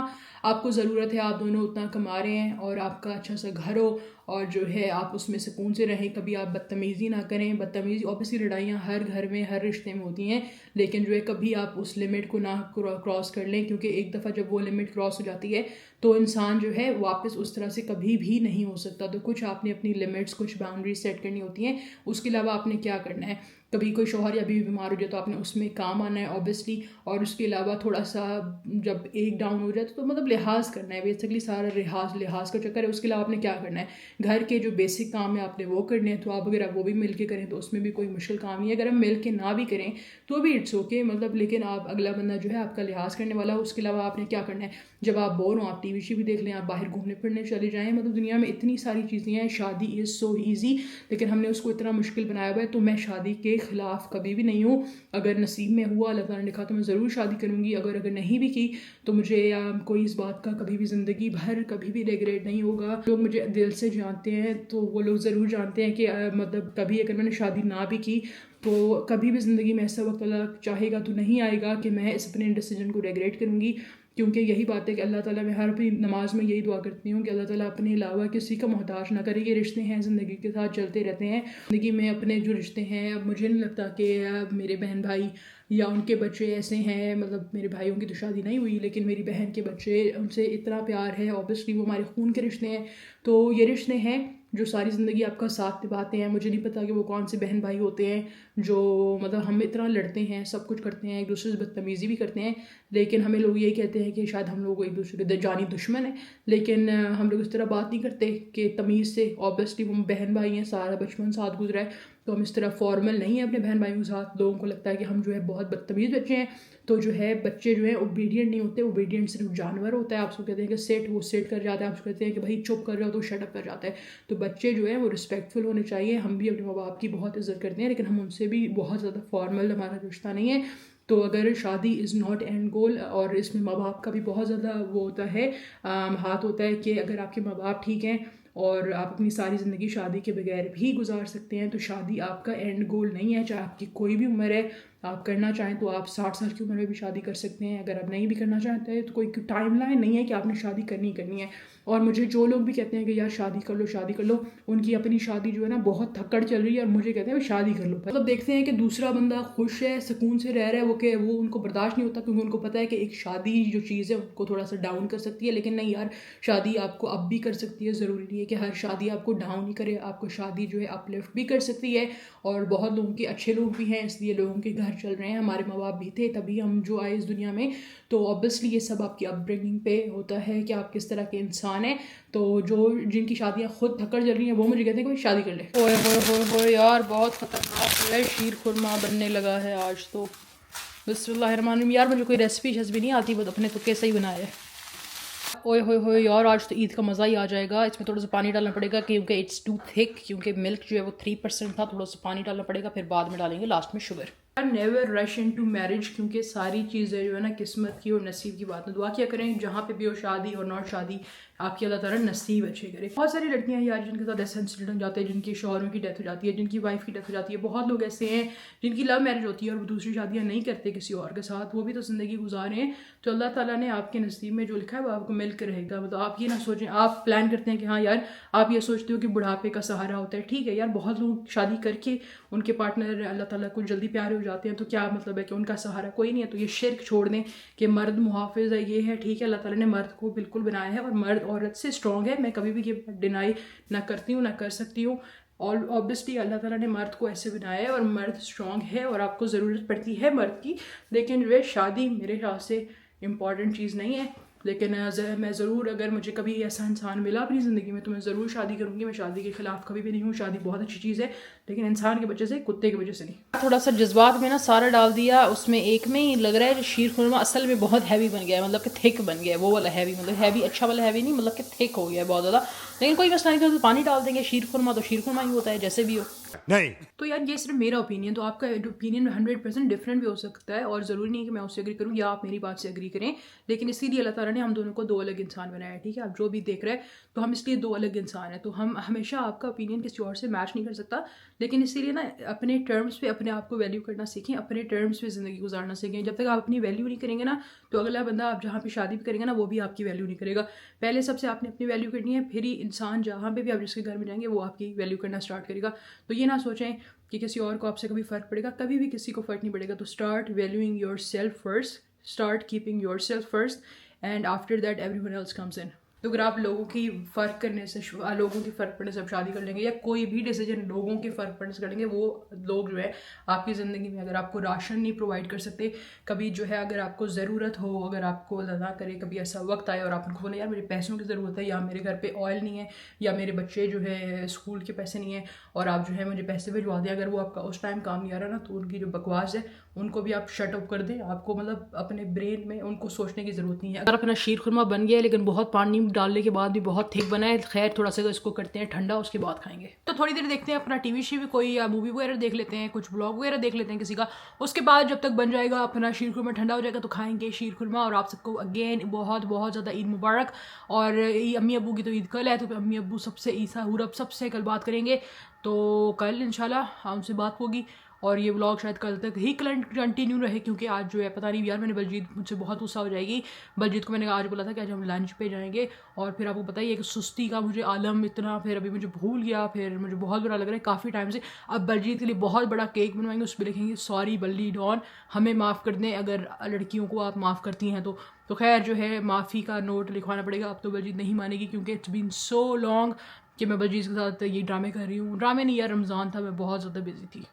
आपको ज़रूरत है आप दोनों उतना कमा रहे हैं और आपका अच्छा सा घर हो और जो है आप उसमें सुकून से रहें। कभी आप बदतमीज़ी ना करें। बदतमीज़ी ऑब्वियसली लड़ाइयाँ हर घर में हर रिश्ते में होती हैं, लेकिन जो है कभी आप उस लिमिट को ना क्रॉस कर लें, क्योंकि एक दफ़ा जब वो लिमिट क्रॉस हो जाती है तो इंसान जो है वापस उस तरह से कभी भी नहीं हो सकता। तो कुछ आपने अपनी लिमिट्स, कुछ बाउंड्रीज सेट करनी होती हैं। उसके अलावा आपने क्या करना है, कभी कोई शौहर या बीवी बीमार हो जाए तो आपने उसमें काम आना है ऑब्वियसली। और उसके अलावा थोड़ा सा जब एक डाउन हो जाए तो मतलब लिहाज करना है, बेसिकली सारा लिहाज का चक्कर है। उसके अलावा आपने क्या करना है, घर के जो बेसिक काम है आपने वो करने हैं। तो आप अगर वो भी मिल के करें तो उसमें भी कोई मुश्किल काम नहीं है। अगर हम मिल के ना भी करें तो भी इट्स ओके, मतलब लेकिन आप अगला बंदा जो है आपका लिहाज करने वाला हो। उसके अलावा आपने क्या करना है, जब आप बोर हो आप टीवी शीवी देख लें, आप बाहर घूमने फिरने चले जाएँ। मतलब दुनिया में इतनी सारी चीज़ें हैं, शादी इज़ सो ईजी, लेकिन हमने उसको इतना मुश्किल बनाया हुआ है। तो मैं शादी के ख़िलाफ़ कभी भी नहीं हूँ। अगर नसीब में हुआ, अल्लाह ताला ने लिखा, तो मैं ज़रूर शादी करूँगी। अगर नहीं भी की तो मुझे कोई इस बात का कभी भी ज़िंदगी भर कभी भी रिग्रेट नहीं होगा। लोग मुझे दिल से जानते हैं तो वो लोग ज़रूर जानते हैं कि मतलब कभी अगर मैंने शादी ना भी की तो कभी भी ज़िंदगी में ऐसा वक्त अल्लाह चाहेगा तो नहीं आएगा कि मैं इस अपने डिसीजन को रिग्रेट करूँगी। क्योंकि यही बात है कि अल्लाह ताला, मैं हर अपनी नमाज में यही दुआ करती हूँ कि अल्लाह ताला अपने अलावा किसी का मोहताज ना करे। ये रिश्ते हैं ज़िंदगी के साथ चलते रहते हैं। ज़िंदगी में अपने जो रिश्ते हैं, अब मुझे नहीं लगता कि मेरे बहन भाई या उनके बच्चे ऐसे हैं, मतलब मेरे भाइयों की तो शादी नहीं हुई लेकिन मेरी बहन के बच्चे, उनसे इतना प्यार है। ऑब्वियसली वो हमारे खून के रिश्ते हैं। तो ये रिश्ते हैं जो सारी ज़िंदगी आपका साथ निभाते हैं। मुझे नहीं पता कि वो कौन से बहन भाई होते हैं जो मतलब हम इतना लड़ते हैं, सब कुछ करते हैं, एक दूसरे से बदतमीज़ी भी करते हैं, लेकिन हमें लोग यही कहते हैं कि शायद हम लोग एक दूसरे के जानी दुश्मन है। लेकिन हम लोग इस तरह बात नहीं करते कि तमीज़ से। ऑब्वियसली हम बहन भाई हैं, सारा बचपन साथ गुजरा है, तो हम इस तरह फॉर्मल नहीं है अपने बहन भाइयों के साथ। लोगों को लगता है कि हम जो है बहुत बदतमीज़ बच्चे हैं। तो जो है बच्चे जो है ओबीडियंट नहीं होते, ओबीडियंट सिर्फ जानवर होता है। आपको कहते हैं कि सेट, वो सेट कर जाता है। आपको कहते हैं कि भाई चुप कर जाओ तो शट अप कर जाता है। तो बच्चे जो है वो रिस्पेक्टफुल होने चाहिए। हम भी अपने माँ बाप की बहुत इज्जत करते हैं, लेकिन हम उनसे भी बहुत ज़्यादा फॉर्मल हमारा रिश्ता नहीं है। तो अगर शादी इज़ नॉट एंड गोल, और इसमें माँ बाप का भी बहुत ज़्यादा वो होता है, हाथ होता है कि अगर आपके माँ बाप ठीक हैं और आप अपनी सारी ज़िंदगी शादी के बगैर भी गुजार सकते हैं, तो शादी आपका एंड गोल नहीं है। चाहे आपकी कोई भी उम्र है, आप करना चाहें तो आप 60 साल की उम्र में भी शादी कर सकते हैं। अगर आप नहीं भी करना चाहते हैं तो कोई टाइम लाइन नहीं है कि आपने शादी करनी है। और मुझे जो लोग भी कहते हैं कि यार शादी कर लो, उनकी अपनी शादी जो है ना बहुत थक्कड़ चल रही है और मुझे कहते हैं शादी कर लो। मतलब देखते हैं कि दूसरा बंदा खुश है, सुकून से रह रहा है, वो उनको बर्दाश्त नहीं होता, क्योंकि उनको पता है कि एक शादी जो चीज़ है उनको थोड़ा सा डाउन कर सकती है। लेकिन नहीं यार, शादी आपको अब भी कर सकती है। ज़रूरी नहीं है कि हर शादी आपको डाउन ही करे, आपको शादी जो है अपलिफ्ट भी कर सकती है। और बहुत लोगों के अच्छे लोग भी हैं, इसलिए लोगों के घर चल रहे हैं। हमारे माँ बाप भी थे तभी हम जो आए इस दुनिया में। तो ऑब्वियसली ये सब आपकी अपब्रिंगिंग पे होता है कि आप किस तरह के इंसान हैं। तो जो जिनकी शादियाँ खुद थक्कड़ चल रही हैं वो मुझे कहते हैं कि भाई शादी कर ले। ओए यार, बहुत खतरनाक है, शीर खुरमा बनने लगा है आज तो। बिस्मिल्लाहिर्रहमानिर्रहीम। यार मुझे कोई रेसिपी भी नहीं आती, बस अपने तुक्के से ही बनाया है। ओए यार, आज तो ईद का मज़ा ही आ जाएगा। इसमें थोड़ा सा पानी डालना पड़ेगा क्योंकि इट्स टू थिक, क्योंकि मिल्क जो है वो 3% था। थोड़ा सा पानी डालना पड़ेगा, फिर बाद में डालेंगे लास्ट में sugar. Never rush into marriage, क्योंकि सारी चीज़ें जो है ना किस्मत की और नसीब की बात है। दुआ किया करें जहाँ पे भी हो, शादी और नॉट शादी, आपकी अल्लाह ताला नसीब अच्छे करे। बहुत सारी लड़कियां यार जिनके साथ ऐसे इंसिडेंट हो जाते हैं, जिनके शौहरों की डेथ हो जाती है, जिनकी वाइफ की डेथ हो जाती है। बहुत लोग ऐसे हैं जिनकी लव मैरिज होती है और वो दूसरी शादियाँ नहीं करते किसी और के साथ, वो भी तो ज़िंदगी गुजारे हैं। तो अल्लाह ताला ने आपके नसीब में जो लिखा है वो आपको मिल कर रहेगा। मतलब आप ये ना सोचें, आप प्लान करते हैं कि हाँ यार, आप ये सोचते हो कि बुढ़ापे का सहारा होता है। ठीक है यार, बहुत लोग शादी करके उनके पार्टनर अल्लाह ताला को जल्दी प्यारे हो जाते हैं, तो क्या मतलब है कि उनका सहारा कोई नहीं है। तो ये शिर्क छोड़ दें कि मर्द मुहाफिज है, ये है ठीक है। अल्लाह ताला ने मर्द को बिल्कुल बनाया है और मर्द औरत से स्ट्रॉन्ग है। मैं कभी भी ये डिनाई ना करती हूँ ना कर सकती हूँ। और ऑब्वियसली अल्लाह ताला ने मर्द को ऐसे बनाया है और मर्द स्ट्रॉन्ग है और आपको ज़रूरत पड़ती है मर्द की। लेकिन जो है शादी मेरे ख्याल से इम्पॉर्टेंट चीज़ नहीं है। लेकिन मैं ज़रूर, अगर मुझे कभी ऐसा इंसान मिला अपनी ज़िंदगी में तो मैं ज़रूर शादी करूँगी। मैं शादी के ख़िलाफ़ कभी भी नहीं हूँ, शादी बहुत अच्छी चीज़ है, लेकिन इंसान की वजह से, कुत्ते की वजह से नहीं। थोड़ा सा जज्बात में ना सारा डाल दिया उसमें, एक में ही लग रहा है शीर खुरमा असल में बहुत हैवी बन गया है, मतलब कि थिक बन गया है, वो वाला हैवी, मतलब हैवी अच्छा वाला हैवी नहीं, मतलब कि थिक हो गया है बहुत ज़्यादा। लेकिन कोई मसला नहीं, तो पानी डाल देंगे, शीर खुरमा तो शीर खुरमा ही होता है जैसे भी हो। नहीं तो यार ये सिर्फ मेरा ओपिनियन, तो आपका ओपिनियन 100% डिफरेंट भी हो सकता है, और ज़रूरी नहीं है कि मैं उससे एग्री करूँ या आप मेरी बात से एग्री करें। लेकिन इसीलिए अल्लाह ताला ने हम दोनों को दो अलग इंसान बनाया है, ठीक है। आप जो भी देख रहे हैं तो हम इसलिए दो अलग इंसान हैं, तो हम हमेशा आपका ओपिनियन किसी और से मैच नहीं कर सकता। लेकिन इसीलिए ना अपने टर्म्स पे अपने आप को वैल्यू करना सीखें, अपने टर्म्स पे ज़िंदगी गुजारना सीखें। जब तक आप अपनी वैल्यू नहीं करेंगे ना, तो अगला बंदा आप जहाँ पे शादी भी करेंगे ना, वो भी आपकी वैल्यू नहीं करेगा। पहले सबसे आपने अपनी वैल्यू करनी है, फिर ही इंसान जहाँ पे भी आप जिसके घर में जाएंगे वो आपकी वैल्यू करना स्टार्ट करेगा। तो ये ना सोचें कि किसी और को आपसे कभी फ़र्क पड़ेगा, कभी भी किसी को फ़र्क नहीं पड़ेगा। तो start valuing your self first, start keeping your self first, and after that everyone else comes in. तो अगर आप लोगों की फ़र्क करने से, लोगों की फ़र्क पड़ने से आप शादी कर लेंगे, या कोई भी डिसीजन लोगों के फ़र्क पड़ने से कर लेंगे, वो लोग जो है आपकी ज़िंदगी में, अगर आपको राशन नहीं प्रोवाइड कर सकते, कभी जो है अगर आपको ज़रूरत हो, अगर आपको अदा करे, कभी ऐसा वक्त आए और आप उनको बोले यार मुझे पैसों की ज़रूरत है, या मेरे घर पे ऑयल नहीं है, या मेरे बच्चे जो है स्कूल के पैसे नहीं है, और आप जो है मुझे पैसे भिजवा दें, अगर वो आपका उस टाइम काम नहीं आ रहा ना, तो उनकी जो बकवास है उनको भी आप शट अप कर दें। आपको मतलब अपने ब्रेन में उनको सोचने की ज़रूरत नहीं है। अगर अपना शीर खुरमा बन गया है लेकिन बहुत पानी डालने के बाद भी बहुत थिक बना है, खैर थोड़ा सा तो इसको करते हैं ठंडा, उसके बाद खाएंगे। तो थोड़ी देर देखते हैं अपना टीवी शी भी कोई, या मूवी वगैरह देख लेते हैं, कुछ ब्लॉग वगैरह देख लेते हैं किसी का। उसके बाद जब तक बन जाएगा अपना शीर खुरमा, ठंडा हो जाएगा, तो खाएंगे शीर खुरमा। और आप सबको अगेन बहुत बहुत ज़्यादा ईद मुबारक। और अम्मी अब्बू की तो ईद कल है, तो अम्मी अब्बू सबसे, ईसा हुरब सबसे कल बात करेंगे, तो कल इंशाल्लाह हमसे बात होगी। और ये व्लॉग शायद कल तक ही कंटिन्यू रहे, क्योंकि आज जो है पता नहीं यार, मैंने बलजीत, मुझसे बहुत गुस्सा हो जाएगी। बलजीत को मैंने आज बोला था कि आज हम लंच पे जाएंगे, और फिर आपको पता ही है कि सुस्ती का मुझे आलम इतना, फिर अभी मुझे भूल गया, फिर मुझे बहुत बुरा लग रहा है काफ़ी टाइम से। अब बलजीत के लिए बहुत बड़ा केक बनवाएंगे, उस पर लिखेंगे सॉरी बल्ली डॉन, हमें माफ़ कर दें, अगर लड़कियों को आप माफ़ करती हैं तो खैर जो है माफ़ी का नोट लिखवाना पड़ेगा। अब तो बलजीत नहीं मानेगी, क्योंकि इट्स बीन सो लॉन्ग कि मैं बलजीत के साथ ये ड्रामे कर रही हूँ। ड्रामे नहीं यार, रमज़ान था, मैं बहुत ज़्यादा बिजी थी।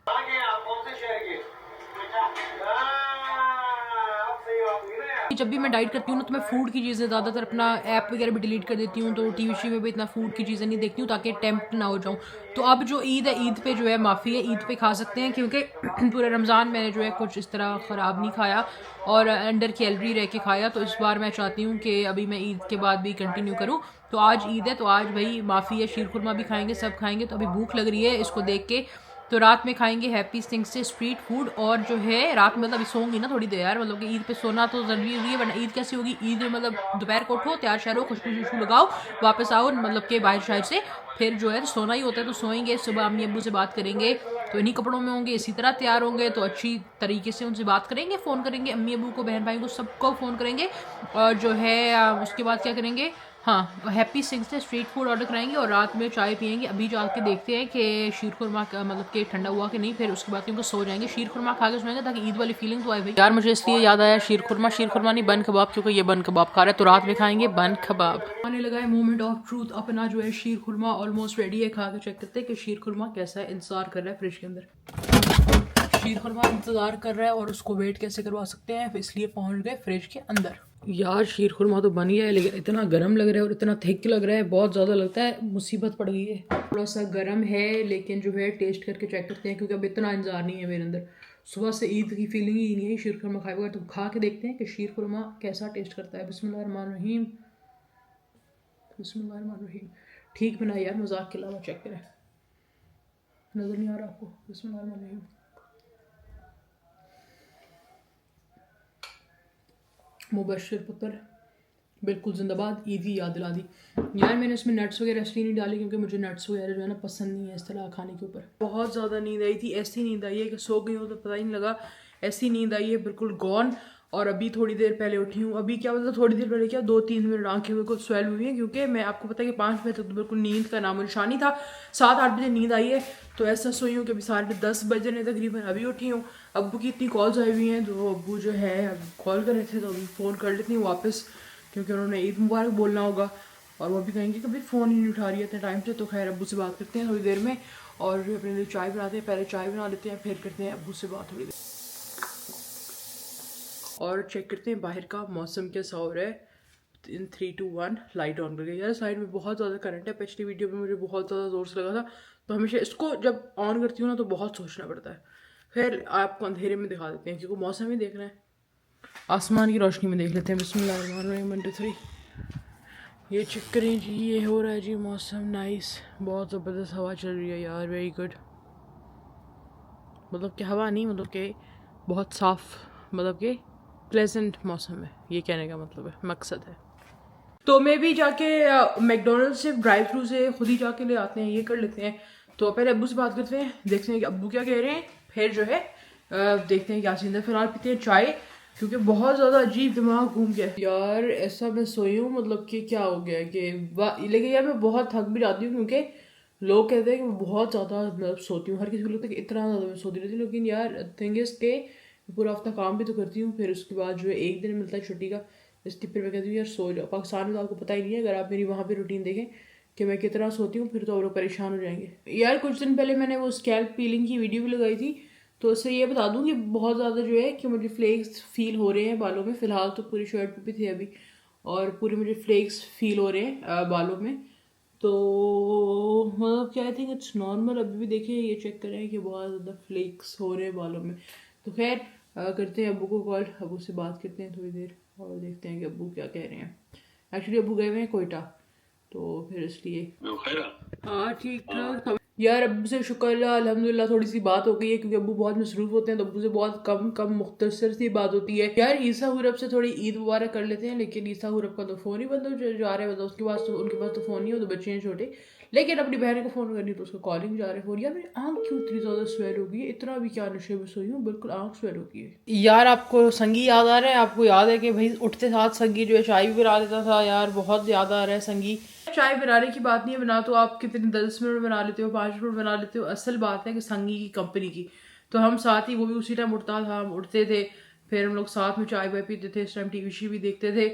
जब भी मैं डाइट करती हूँ ना, तो मैं फूड की चीज़ें ज़्यादातर, अपना ऐप वगैरह भी डिलीट कर देती हूँ, तो टीवी शी में भी इतना फूड की चीज़ें नहीं देखती हूँ, ताकि टेम्प्ट ना हो जाऊँ। तो अब जो ईद है, ईद पे जो है माफ़ी है, ईद पे खा सकते हैं, क्योंकि पूरे रमज़ान मैंने जो है कुछ इस तरह ख़राब नहीं खाया और अंडर कैलोरी रह के खाया। तो इस बार मैं चाहती हूँ कि अभी मैं ईद के बाद भी कंटिन्यू करूँ। तो आज ईद है, तो आज भाई माफ़ी है, शीर खुरमा भी खाएंगे, सब खाएंगे। तो अभी भूख लग रही है इसको देख के, तो रात में खाएंगे हैप्पी थिंग्स से स्ट्रीट फूड। और जो है रात में, मतलब अभी सोऊंगी ना थोड़ी देर यार, मतलब कि ईद पे सोना तो ज़रूरी है, वरना ईद कैसी होगी। ईद में मतलब दोपहर को उठो, तैयार शहर हो, खुशबू शुशबू लगाओ, वापस आओ, मतलब कि बाहर शायद से, फिर जो है सोना ही होता है। तो सोएंगे, सुबह अम्मी अब्बू से बात करेंगे, तो इन्हीं कपड़ों में होंगे, इसी तरह तैयार होंगे, तो अच्छी तरीके से उनसे बात करेंगे, फ़ोन करेंगे अम्मी अब्बू को, बहन भाई को, सबको फ़ोन करेंगे। और जो है उसके बाद क्या करेंगे, हाँ हैप्पी थिंग्स से स्ट्रीट फूड ऑर्डर कराएंगे, और रात में चाय पियेंगे। अभी जाके देखते हैं कि शीर खुरमा का मतलब कि ठंडा हुआ कि नहीं, फिर उसके बाद क्योंकि सो जाएंगे, शीर खुरमा खा के सोएंगे, ताकि ईद वाली फीलिंग तो आए भाई। यार मुझे इसलिए याद आया शीर खुरमा नहीं, बन कबाब, क्योंकि ये बन कबाब खा रहा है, तो रात में खाएंगे बन कबाब। आने लगा है मोमेंट ऑफ ट्रूथ, अपना जो है शीर खुरमा ऑलमोस्ट रेडी है, खा के चेक करते हैं कि शीर खुरमा कैसा है। इंतजार कर रहा है फ्रिज के अंदर, शीर खुरमा इंतजार कर रहा है, और उसको वेट कैसे करवा सकते हैं, इसलिए पहुंच गए फ्रिज के अंदर। यार शीर खुरमा तो बन गया है, लेकिन इतना गर्म लग रहा है और इतना थिक लग रहा है, बहुत ज़्यादा लगता है मुसीबत पड़ गई है। थोड़ा सा गर्म है, लेकिन जो है टेस्ट करके चेक करते हैं, क्योंकि अब इतना इंतजार नहीं है मेरे अंदर। सुबह से ईद की फीलिंग ही नहीं है शीर खुरमा खाए बगैर, तो खा के देखते हैं कि शीर खुरमा कैसा टेस्ट करता है। बिस्मिल्लाहिर्रहमानिर्रहीम, बिस्मिल्लाहिर्रहमानिर्रहीम। ठीक बना यार, मजाक के अलावा चेक करें, नज़र नहीं आ रहा आपको। बिस्मिल्लाहिर्रहमानिर्रहीम। मुबशर पुत्र बिल्कुल जिंदाबाद, ईद की याद दिला दी। यार मैंने इसमें नट्स वगैरह इसलिए नहीं डाली, क्योंकि मुझे नट्स वगैरह जो है ना पसंद नहीं है इस तरह खाने के ऊपर। बहुत ज़्यादा नींद आई थी, ऐसी नींद आई है कि सो गई हूँ तो पता ही नहीं लगा, ऐसी नींद आई है बिल्कुल गॉन। और अभी थोड़ी देर पहले उठी हूँ, अभी क्या मतलब थोड़ी देर पहले क्या, 2-3 मिनट आंखें बिल्कुल स्वेल हुई हैं, क्योंकि मैं आपको पता है कि 5 बजे तक तो बिल्कुल नींद का नामो निशानी था। 7-8 बजे नींद आई है, तो ऐसा सोई हूँ कि अभी 10:30 बजे तकरीबन अभी उठी हूँ। अब्बू की इतनी कॉल्स आई हुई हैं, तो अब्बू जो है कॉल कर रहे थे, तो अभी फ़ोन कर लेती हूँ वापस, क्योंकि उन्होंने ईद मुबारक बोलना होगा, और वो भी कहेंगे कि भाई फ़ोन ही नहीं उठा रही है इतने टाइम से। तो खैर अब्बू से बात करते हैं थोड़ी देर में, और अपने लिए चाय बनाते हैं, पहले चाय बना लेते हैं, फिर करते हैं अब्बू से बात थोड़ी देर, और चेक करते हैं बाहर का मौसम कैसा हो रहा है। इन 3 2 1 लाइट ऑन करके। यार साइड में बहुत ज़्यादा करंट है, पिछली वीडियो में मुझे बहुत ज़्यादा ज़ोर से लगा था, तो हमेशा इसको जब ऑन करती हूँ ना तो बहुत सोचना पड़ता है। फिर आपको अंधेरे में दिखा देते हैं क्योंकि मौसम ही देखना है, आसमान की रोशनी में देख लेते हैं। बिस्मिल्लाह 1 2 3। ये चेक करें जी, ये हो रहा है जी मौसम नाइस, बहुत ज़बरदस्त हवा चल रही है यार, वेरी गुड। मतलब कि हवा नहीं, मतलब कि बहुत साफ, मतलब कि प्लेजेंट मौसम है, ये कहने का मतलब है, मकसद है। तो मैं भी जाके मैकडोनल्ड से ड्राइव थ्रू से खुद ही जाके ले आते हैं, ये कर लेते हैं। तो पहले अब्बू से बात करते हैं, देखते हैं कि अब्बू क्या कह रहे हैं, फिर जो है देखते हैं क्या सीन है। फिलहाल पीते हैं चाय, क्योंकि बहुत ज़्यादा अजीब दिमाग घूम गया यार। ऐसा मैं सोई हूँ, मतलब कि क्या हो गया कि लेकिन यार मैं बहुत थक भी जाती हूँ, क्योंकि लोग कहते हैं कि मैं बहुत ज़्यादा मतलब सोती हूँ, हर किसी को लगता है कि इतना ज़्यादा मैं सोती रहती हूँ, लेकिन यार थिंग इज़ के पूरा हफ्ता काम भी तो करती हूँ, फिर उसके बाद जो है एक दिन मिलता है छुट्टी का, इसकी फिर मैं कहती हूँ यार सो जाओ। पाकिस्तान में तो आपको पता ही नहीं है, अगर आप मेरी वहाँ पे रूटीन देखें कि मैं कितना सोती हूँ, फिर तो और लोग परेशान हो जाएंगे यार। कुछ दिन पहले मैंने वो स्कैल्प पीलिंग की वीडियो भी लगाई थी, तो उससे ये बता दूँ कि बहुत ज़्यादा जो है कि मुझे फ्लेक्स फील हो रहे हैं बालों में। फ़िलहाल तो पूरी शर्ट पे भी थे अभी, और पूरे मुझे फ्लेक्स फील हो रहे हैं बालों में। तो मतलब क्या, आई थिंक इट्स नॉर्मल। अभी भी देखें, ये चेक करें कि बहुत ज़्यादा फ्लेक्स हो रहे हैं बालों में। तो खैर करते हैं अब्बू को कॉल, अब्बू से बात करते हैं थोड़ी देर और देखते हैं कि अब्बू क्या कह रहे हैं। एक्चुअली अब्बू गए हुए हैं कोयटा, तो फिर इसलिए। हाँ ठीक ठाक यार, अब्बू से शुक्र अल्हम्दुलिल्लाह थोड़ी सी बात हो गई है, क्योंकि अब्बू बहुत मसरूफ होते हैं, तो अब्बू से बहुत कम मुख्तसर सी बात होती है। यार ईसा हुरब से थोड़ी ईद मुबारक कर लेते हैं, लेकिन ईसा हुरब का तो फ़ोन ही बंद हो जा रहा है, मतलब उसके पास तो उनके पास तो फ़ोन नहीं हो, तो बच्चे हैं छोटे। लेकिन अपनी बहन को फ़ोन करनी तो उसका कॉलिंग जा रहा है फ़ोन। यार मेरी आँख क्यों इतनी ज़्यादा स्वेल हो गई है, इतना भी क्या नशे में सोई हूँ, बिल्कुल आँख स्वेल हो गई है। यार आपको संगी याद आ रहा है? आपको याद है कि भाई उठते साथ संगी जो है चाय भी बना देता था यार, बहुत याद आ रहा है संगी। चाय बनाने की बात नहीं है, बना तो आप कितने 10 मिनट में बना लेते हो, 5 मिनट बना लेते हो। असल बात है कि संगी की कंपनी की, तो हम साथ ही, वो भी उसी टाइम उठता था, हम उठते थे, फिर हम लोग साथ में चाय वाय पीते थे, इस टाइम टीवी भी देखते थे।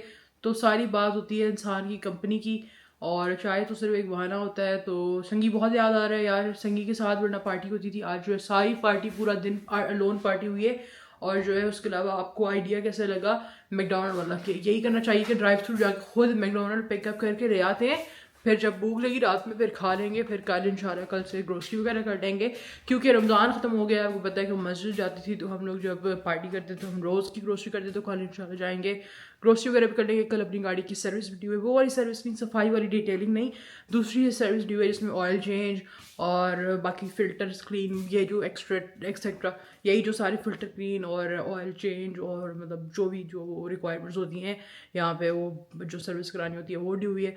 तो सारी बात होती है इंसान की कंपनी की, और चाय तो सिर्फ एक बहाना होता है। तो संगी बहुत याद आ रहा है यार, संगी के साथ वरना पार्टी होती थी। आज जो है सारी पार्टी, पूरा दिन लोन पार्टी हुई है। और जो है उसके अलावा आपको आइडिया कैसे लगा मैकडोनल्ड वाला, कि यही करना चाहिए कि ड्राइव थ्रू जाकर खुद मैकडोनल्ड पिकअप करके ले आते हैं, फिर जब भूख लगी रात में फिर खा लेंगे, फिर कल इंशाल्लाह कल से ग्रोसरी वगैरह कर देंगे, क्योंकि रमज़ान ख़त्म हो गया है। आपको पता है कि मस्जिद जाती थी, तो हम लोग जब पार्टी करते थे हम रोज़ की ग्रोसरी करते, तो कल इंशाल्लाह जाएंगे ग्रोसरी वगैरह भी कर लेंगे। कल अपनी गाड़ी की सर्विस भी ड्यू है, वो वाली सर्विस नहीं, सफाई वाली डिटेलिंग नहीं, दूसरी सर्विस ड्यू है जिसमें ऑयल चेंज और बाकी फ़िल्टर्स क्लीन, ये जो एक्सेट्रा यही जो सारे फ़िल्टर क्लीन और ऑयल चेंज और मतलब जो भी जो रिक्वायरमेंट्स होती हैं यहाँ पे, वो जो सर्विस करानी होती है वो ड्यू हुई है।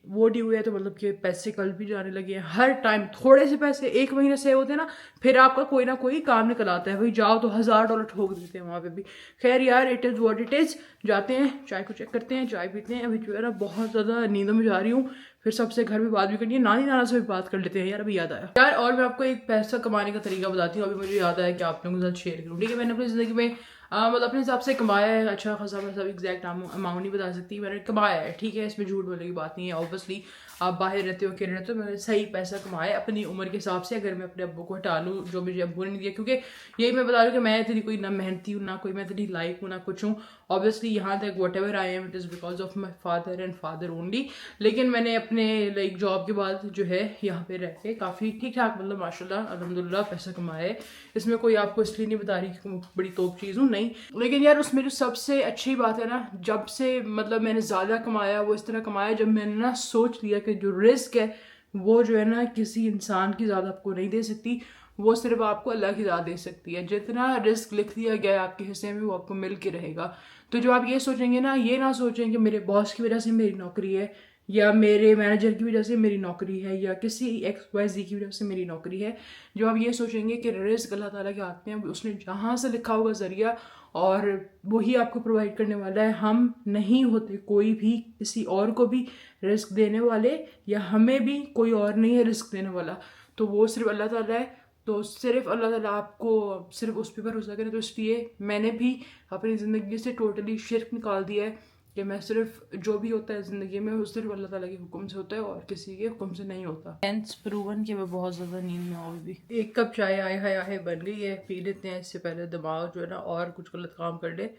वो ड्यू हुई है, तो मतलब कि पैसे कल भी जाने लगे हैं। हर टाइम थोड़े से पैसे एक महीने से होते हैं ना, फिर आपका कोई ना कोई काम निकल आता है। भाई जाओ तो $1000 ठोक देते हैं वहाँ पे भी। खैर यार, it is what it is. जाते हैं, चाय को चेक करते हैं, चाय पीते हैं। अभी जो है ना बहुत ज़्यादा नींदों में जा रही हूँ, फिर सबसे घर में बात भी करनी है, नानी नाना से भी बात कर लेते हैं यार। अभी याद आया यार, और मैं आपको एक पैसा कमाने का तरीका बताती हूँ, अभी मुझे याद आया कि आप लोगों के साथ शेयर करूँ। ठीक है, मैंने अपनी ज़िंदगी में मतलब अपने हिसाब से कमाया है अच्छा खासा, मैं सब एग्जैक्ट अमाउंट नहीं बता सकती, मैंने कमाया है, ठीक है, इसमें झूठ बोलने की बात नहीं है। ऑब्वियसली आप बाहर रहते हो, अकेले रहते हो, मैंने सही पैसा कमाया अपनी उम्र के हिसाब से। अगर मैं अपने अब्बू को हटा लूँ, जो मुझे अब्बू ने नहीं दिया, क्योंकि यही मैं बता रही हूँ कि मैं इतनी कोई ना मेहनती हूँ, ना कोई मैं इतनी लाइक हूँ, ना कुछ हूँ। ऑब्वियसली यहाँ तक what ever I am, it is because of my father and father only. लेकिन मैंने अपने लाइक जॉब के बाद जो है यहाँ पे रह के काफ़ी ठीक ठाक, मतलब माशाल्लाह अल्हम्दुलिल्लाह पैसा कमाया है। इसमें कोई आपको इसलिए नहीं बता रही कि बड़ी तोप चीज़ हूँ, नहीं। लेकिन यार उसमें जो सबसे अच्छी बात है ना, जब से मतलब मैंने ज़्यादा कमाया, वो इस तरह कमाया जब मैंने ना सोच लिया कि जो रिस्क है वो जो है ना किसी इंसान की ज़्यादा आपको नहीं दे सकती, वो सिर्फ आपको अल्लाह की ज़्यादा दे सकती है। जितना रिस्क लिख दिया गया है आपके हिस्से में, वो आपको मिल के रहेगा। तो जो आप ये सोचेंगे ना, ये ना सोचें कि मेरे बॉस की वजह से मेरी नौकरी है, या मेरे मैनेजर की वजह से मेरी नौकरी है, या किसी XYZ की वजह से मेरी नौकरी है। जो आप ये सोचेंगे कि रिस्क अल्लाह ताला के हाथ में है, उसने जहाँ से लिखा होगा ज़रिया, और वही आपको प्रोवाइड करने वाला है। हम नहीं होते कोई भी किसी और को भी रिस्क देने वाले, या हमें भी कोई और नहीं है रिस्क देने वाला, तो वो सिर्फ अल्लाह ताला है। तो सिर्फ अल्लाह ताला आपको सिर्फ उस पर भरोसा करें। तो इसलिए मैंने भी अपनी ज़िंदगी से टोटली शिर्क निकाल दिया है कि मैं सिर्फ जो भी होता है ज़िंदगी में वो सिर्फ अल्लाह ताला के हुक्म से होता है और किसी के हुक्म से नहीं होता। हेंस प्रूवन कि मैं बहुत ज़्यादा नींद में हूँ अभी। एक कप चाय आए हाय बन गई है, पी लेते हैं, इससे पहले दिमाग जो है ना और कुछ गलत काम कर ले।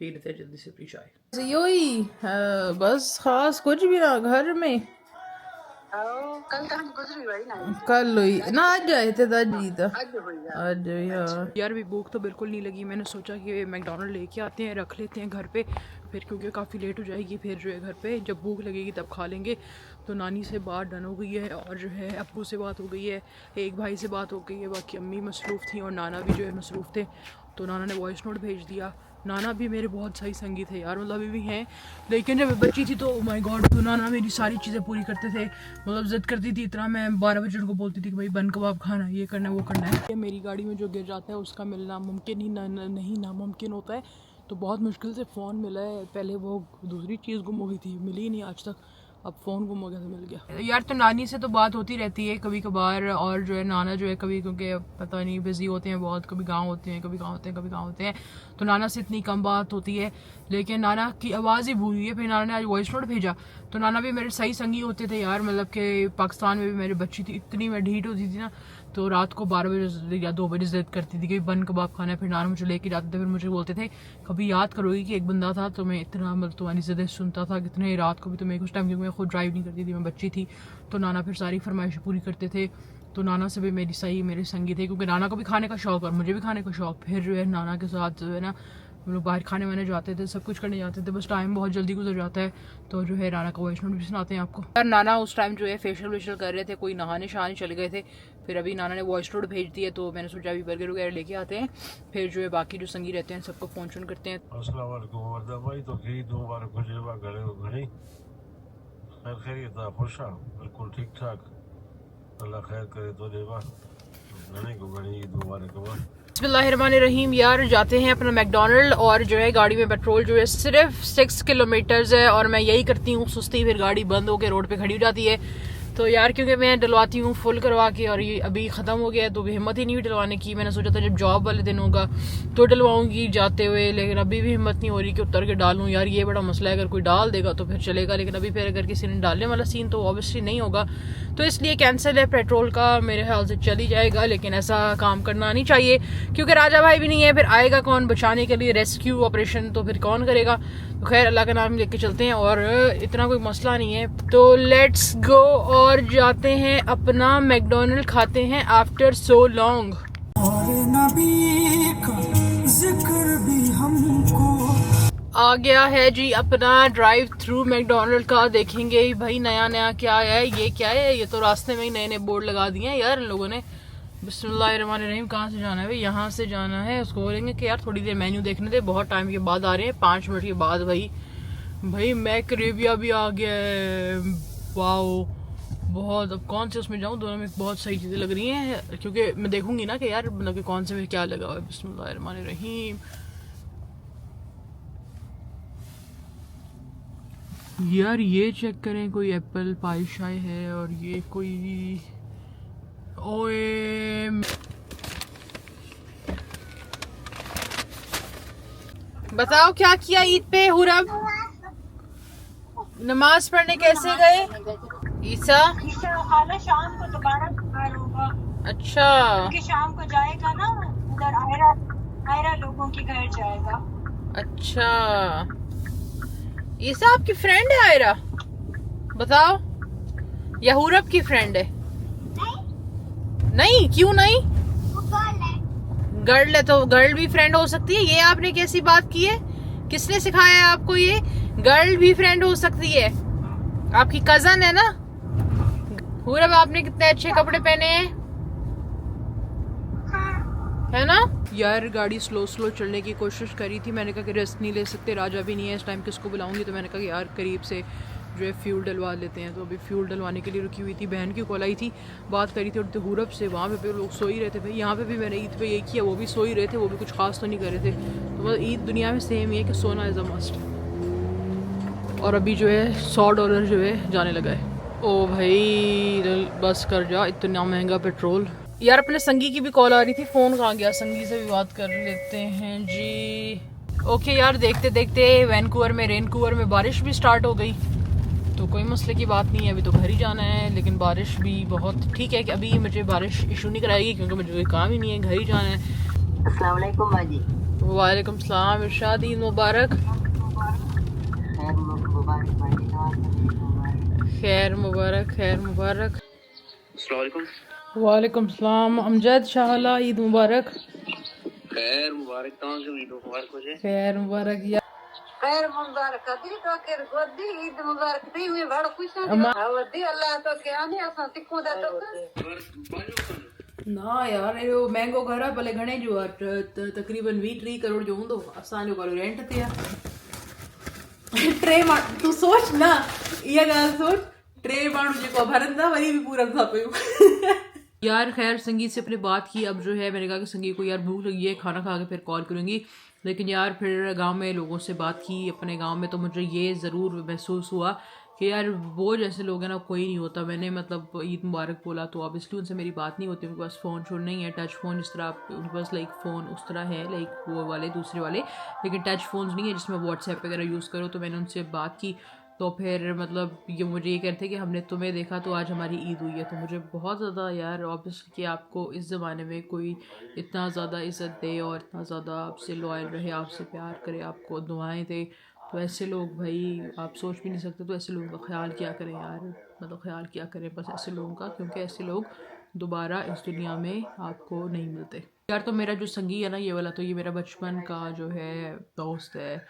पी लेते हैं जल्दी से अपनी चाय। यो ही बस खास कुछ भी ना घर में। कल हुई ना, आज आए थे आज यार भी भूख तो बिल्कुल नहीं लगी। मैंने सोचा कि मैकडॉनल्ड लेके आते हैं, रख लेते हैं घर पे, फिर क्योंकि काफ़ी लेट हो जाएगी, फिर जो है घर पे जब भूख लगेगी तब खा लेंगे। तो नानी से बात डन हो गई है और जो है अप्पू से बात हो गई है, एक भाई से बात हो गई है, बाकी अम्मी मसरूफ़ थी और नाना भी जो है मसरूफ़ थे। तो नाना ने वॉइस नोट भेज दिया। नाना भी मेरे बहुत सही संगी थे यार, मतलब अभी भी हैं, लेकिन जब बच्ची थी तो माय गॉड, तो नाना मेरी सारी चीज़ें पूरी करते थे। मतलब जिद करती थी इतना, मैं 12 बजे उनको बोलती थी कि भाई बन कबाब खाना, ये करना है वो करना है। मेरी गाड़ी में जो गिर जाता है उसका मिलना मुमकिन ही नहीं नामुमकिन होता है। तो बहुत मुश्किल से फ़ोन मिला है। पहले वो दूसरी चीज़ गुम हो गई थी, मिली ही नहीं आज तक, अब फ़ोन गुम हो गया तो मिल गया यार। तो नानी से तो बात होती रहती है कभी कभार, और जो है नाना जो है कभी, क्योंकि पता नहीं बिज़ी होते हैं बहुत, कभी गाँव होते हैं, कभी गाँव होते हैं, कभी गाँव होते हैं, तो नाना से इतनी कम बात होती है। लेकिन नाना की आवाज़ ही भूल गई है। फिर नाना ने आज वॉइस नोट भेजा, तो नाना भी मेरे सही संगी होते थे यार। मतलब कि पाकिस्तान में भी मेरी बच्ची थी, इतनी मैं ढीठ होती थी ना, तो रात को 12 बजे या 2 बजे जिद करती थी कि बन कबाब खाना है। फिर नाना मुझे लेके जाते थे, फिर मुझे बोलते थे कभी याद करोगी कि एक बंदा था तो मैं इतना मतलब तुम्हारी ज़िद्दें सुनता था कितने रात को भी, तो मैं कुछ टाइम, क्योंकि मैं खुद ड्राइव नहीं करती थी, मैं बच्ची थी, तो नाना फिर सारी फरमाइशें पूरी करते थे। तो नाना से भी मेरे संगी थे, क्योंकि नाना को भी खाने का शौक़ और मुझे भी खाने का शौक़। फिर जो है नाना के साथ जो है ना हम लोग बाहर खाने वाने जाते थे, सब कुछ करने जाते थे, बस टाइम बहुत जल्दी गुजर जाता है। तो जो है नाना का वॉइस नोट भी सुनाते हैं आपको। यार नाना उस टाइम जो है फेशियल वेशियल कर रहे थे, कोई नहाने शहाने चले गए थे। फिर अभी नाना ने वॉइस नोट भेज दिया, तो मैंने सोचा अभी बर्गर वगैरह लेके आते हैं, फिर जो है बाकी जो संगी रहते हैं सबको फ़ोन शोन करते हैं। बिल्कुल ठीक ठाक, अल्लाह खैर करे तो देवा को गणी दोबारा। बिस्मिल्लाहिर्रहमानिर्रहीम। यार जाते हैं अपना मैकडॉनल्ड, और जो है गाड़ी में पेट्रोल जो है सिर्फ 6 किलोमीटर्स है, और मैं यही करती हूँ सुस्ती, फिर गाड़ी बंद होकर रोड पे खड़ी हो जाती है। तो यार क्योंकि मैं डलवाती हूँ फुल करवा के, और ये अभी ख़त्म हो गया है, तो हिम्मत ही नहीं हुई डलवाने की। मैंने सोचा था जब जॉब वाले दिन होगा तो डलवाऊंगी जाते हुए, लेकिन अभी भी हिम्मत नहीं हो रही कि उतर के डालूं। यार ये बड़ा मसला है, अगर कोई डाल देगा तो फिर चलेगा, लेकिन अभी फिर अगर किसी ने डालने वाला सीन तो ऑब्वियसली नहीं होगा, तो इसलिए कैंसिल है। पेट्रोल का मेरे ख्याल से चल ही जाएगा, लेकिन ऐसा काम करना नहीं चाहिए, क्योंकि राजा भाई भी नहीं है, फिर आएगा कौन बचाने के लिए, रेस्क्यू ऑपरेशन तो फिर कौन करेगा। तो खैर अल्लाह का नाम लेके चलते हैं, और इतना कोई मसला नहीं है। तो लेट्स गो और जाते हैं अपना मैकडॉनल्ड, खाते हैं आफ्टर सो लॉन्ग। और नबी का जिक्र भी हमको आ गया है जी अपना ड्राइव थ्रू मैकडॉनल्ड का। देखेंगे भाई नया नया क्या है, ये क्या है, ये तो रास्ते में ही नए नए बोर्ड लगा दिए हैं यार इन लोगों ने। बिस्मिल्लाहिर्रहमानिर्रहीम। कहाँ से जाना है भाई? यहाँ से जाना है। उसको बोलेंगे कि यार थोड़ी देर मेन्यू देखने दे, बहुत टाइम के बाद आ रहे हैं, 5 मिनट के बाद। भाई मैकरेबिया भी आ गया है, वाओ बहुत। अब कौन से उसमें जाऊँ, दोनों में बहुत सही चीज़ें लग रही हैं, क्योंकि मैं देखूंगी ना कि यार मतलब कि कौन से में क्या लगा हुआ है। बिस्मिल्लाहिर्रहमानिर्रहीम। यार ये चेक करें, कोई एप्पल पाई शाई है, और ये कोई ओए बताओ क्या किया ईद पे हुरब? नमाज पढ़ने कैसे गए? ईसा खाना शाम को दोबारा होगा। अच्छा, क्योंकि शाम को जाएगा ना उधर आयरा लोगों के घर जाएगा। अच्छा ईसा आपकी फ्रेंड है आयरा? बताओ, या हुरब की फ्रेंड है? नहीं, क्यों नहीं? गर्ल है तो गर्ल भी फ्रेंड हो सकती है। ये आपने कैसी बात की है? किसने सिखाया है आपको ये? गर्ल भी फ्रेंड हो सकती है, आपकी कजन है ना। हुरब आपने कितने अच्छे कपड़े पहने हैं, है ना? यार गाड़ी स्लो चलने की कोशिश करी थी, मैंने कहा कि रेस्ट नहीं ले सकते, राजा भी नहीं है इस टाइम, किसको बुलाऊंगी। तो मैंने कहा कि यार करीब से जो है फ्यूल डलवा लेते हैं। तो अभी फ्यूल डलवाने के लिए रुकी हुई थी, बहन की कॉल आई थी, बात करी थी, और हुरब से वहाँ पे लोग सो ही रहे थे भाई। यहाँ पे भी मैंने ईद पे यही किया, वो भी सो ही रहे थे, वो भी कुछ खास तो नहीं कर रहे थे। तो बस ईद दुनिया में सेम ही है कि सोना इज़ अ मस्ट। और अभी जो है $100 जो है जाने लगा है। ओ भाई बस कर जा, इतना महंगा पेट्रोल। यार अपने संगी की भी कॉल आ रही थी, फ़ोन कहाँ गया? संगी से भी बात कर लेते हैं जी। ओके यार, देखते देखते वैनकूवर में बारिश भी स्टार्ट हो गई, तो कोई मसले की बात नहीं है, अभी तो घर ही जाना है। लेकिन बारिश भी बहुत ठीक है कि अभी मुझे बारिश इशू नहीं कराएगी, क्योंकि मुझे कोई काम ही नहीं है, घर ही जाना है। अस्सलाम वालेकुम बाजी। वालेकुम सलाम इरशाद, ईद मुबारक। खैर मुबारक बाजी, खैर मुबारक, खैर मुबारक। अस्सलाम वालेकुम। वालेकुम सलाम अमजद शाहला, ईद मुबारक। खैर मुबारक, कहाँ से ईद मुबारक हो जाए। खैर मुबारक या खैर मुबारक दी तो के गोदी ईद मुबारक दी में बड़ा खुश हूं। आवदी अल्लाह तो के आने असा सिखो दा तो ना यार यो महंगो घर है भले घणे जो आहे तकरीबन 20-30 करोड़ जो हूंदो। असांजो घर रेंट ते आहे। टे माण्हू तूं सोच ना, इहा ॻाल्हि सोच, टे माण्हू जेको भरंदा वरी बि पूरा था पियूं। यार खैर संगीत से अपने बात की, अब जो है मैंने कहा कि संगीत को यार भूख लगी है, खाना खा के फिर कॉल करूँगी। लेकिन यार फिर गांव में लोगों से बात की अपने गांव में, तो मुझे ये ज़रूर महसूस हुआ कि यार वो जैसे लोग हैं ना कोई नहीं होता। मैंने मतलब ईद मुबारक बोला तो ऑब्वियसली उनसे मेरी बात नहीं होती, उनके पास फ़ोन शोन नहीं है, टच फ़ोन जिस तरह आप उनके पास लाइक फ़ोन उस तरह है लाइक वो वाले दूसरे वाले, लेकिन टच फ़ोन्स नहीं है जिसमें व्हाट्सएप वगैरह यूज़ करो। तो मैंने उनसे बात की तो फिर मतलब ये मुझे ये कहते कि हमने तुम्हें देखा तो आज हमारी ईद हुई है। तो मुझे बहुत ज़्यादा यार ऑब्वियसली कि आपको इस ज़माने में कोई इतना ज़्यादा इज़्ज़त दे और इतना ज़्यादा आपसे लॉयल रहे, आपसे प्यार करे, आपको दुआएं दे, तो ऐसे लोग भाई आप सोच भी नहीं सकते। तो ऐसे लोगों का ख्याल किया करें यार, मतलब ख्याल किया करें बस ऐसे लोगों का, क्योंकि ऐसे लोग दोबारा इस दुनिया में आपको नहीं मिलते यार। तो मेरा जो संगी है ना ये वाला, तो ये मेरा बचपन का जो है दोस्त है,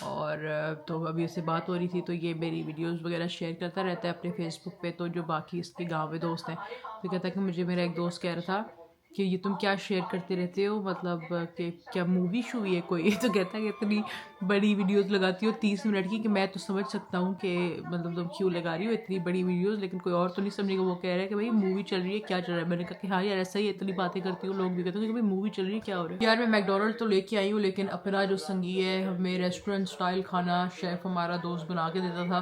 और तो अभी इससे बात हो रही थी तो ये मेरी वीडियोस वगैरह शेयर करता रहता है अपने फेसबुक पे। तो जो बाकी इसके गाँव में दोस्त हैं तो कहता है कि मुझे मेरा एक दोस्त कह रहा था कि ये तुम क्या शेयर करते रहते हो, मतलब कि क्या मूवी शूवी है कोई। तो कहता है कि इतनी बड़ी वीडियोस लगाती हो 30 मिनट की कि मैं तो समझ सकता हूँ कि मतलब तुम क्यों लगा रही हो इतनी बड़ी वीडियोस, लेकिन कोई और तो नहीं समझेगा। वो कह रहा है कि भाई मूवी चल रही है, क्या चल रहा है। मैंने कहा कि हाँ यार ऐसा ही इतनी बातें करती हूँ, लोग भी कहते हैं कि भाई मूवी चल रही है, क्या हो रहा है। यार मैं मैकडोनल्ड तो लेके आई हूँ, लेकिन अपना जो संगी है हमें रेस्टोरेंट स्टाइल खाना शेफ़ हमारा दोस्त बना के देता था,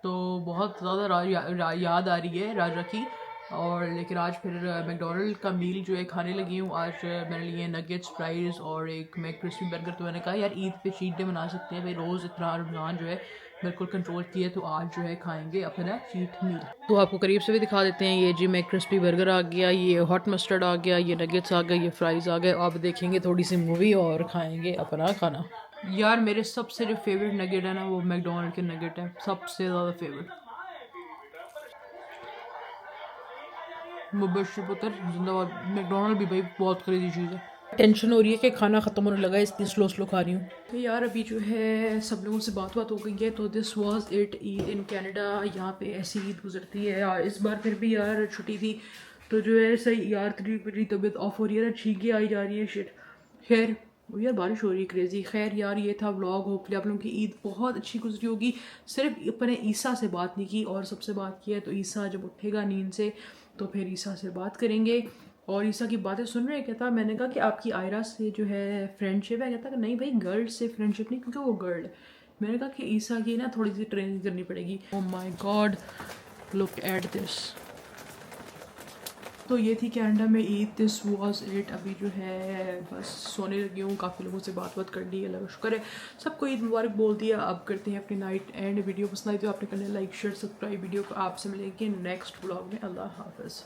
तो बहुत ज़्यादा याद आ रही है राजा की। और लेकिन आज फिर मैकडोनल्ड का मील जो है खाने लगी हूँ। आज मैंने लिए नगेट्स, फ्राइज़ और एक मैक क्रिस्पी बर्गर। तो मैंने कहा यार ईद पे चीट डे मना सकते हैं भाई, रोज़ इतना रमज़ान जो है बिल्कुल कंट्रोल किया, तो आज जो है खाएंगे अपना चीट मील। तो आपको करीब से भी दिखा देते हैं। ये जी मैक क्रिस्पी बर्गर आ गया, ये हॉट मस्टर्ड आ गया, ये नगेट्स आ गए, ये फ्राइज़ आ गए। अब देखेंगे थोड़ी सी मूवी और खाएंगे अपना खाना। यार मेरे सबसे जो फेवरेट नगेट है ना वो मैकडोनल्ड के नगेट है, सबसे ज़्यादा फेवरेट। मुबशर पुत्र जिंदाबाद। मैकडोनल्ड भी भाई बहुत क्रेजी चीज़ है। टेंशन हो रही है कि खाना ख़त्म होने लगा है, इसलिए स्लो स्लो खा रही हूँ। तो यार अभी जो है सब लोगों से बात हो गई है। तो this was it, Eid in Canada. यहाँ पे ऐसी ईद गुजरती है यार। इस बार फिर भी यार छुट्टी थी तो जो है सही यार मेरी तबीयत ऑफ हो रही है ना, छींकें आई जा रही है शिट। खैर यार बारिश हो रही है क्रेजी। खैर यार ये था व्लॉग। होपफुली आप लोगों की ईद बहुत अच्छी गुजरी होगी। सिर्फ अपने ईसा से बात नहीं की और सबसे बात की है। तो ईसा जब उठेगा नींद से तो फिर ईसा से बात करेंगे। और ईसा की बातें सुन रहे हैं। कहता मैंने कहा कि आपकी आयरा से जो है फ्रेंडशिप है। कहता कि नहीं भाई गर्ल से फ्रेंडशिप नहीं, क्योंकि वो गर्ल है। मैंने कहा कि ईसा की ना थोड़ी सी ट्रेनिंग करनी पड़ेगी। Oh my God look at this. तो ये थी कनाडा में ईद। This was it. अभी जो है बस सोने लगी हूँ। काफ़ी लोगों से बात कर ली, अल्लाह का शुक्र है। सबको ईद मुबारक बोल दिया। अब करते हैं अपनी नाइट एंड। वीडियो पसंद आई तो आपने करना लाइक शेयर सब्सक्राइब। वीडियो को आपसे मिलेंगे नेक्स्ट ब्लॉग में। अल्लाह हाफ़िज़।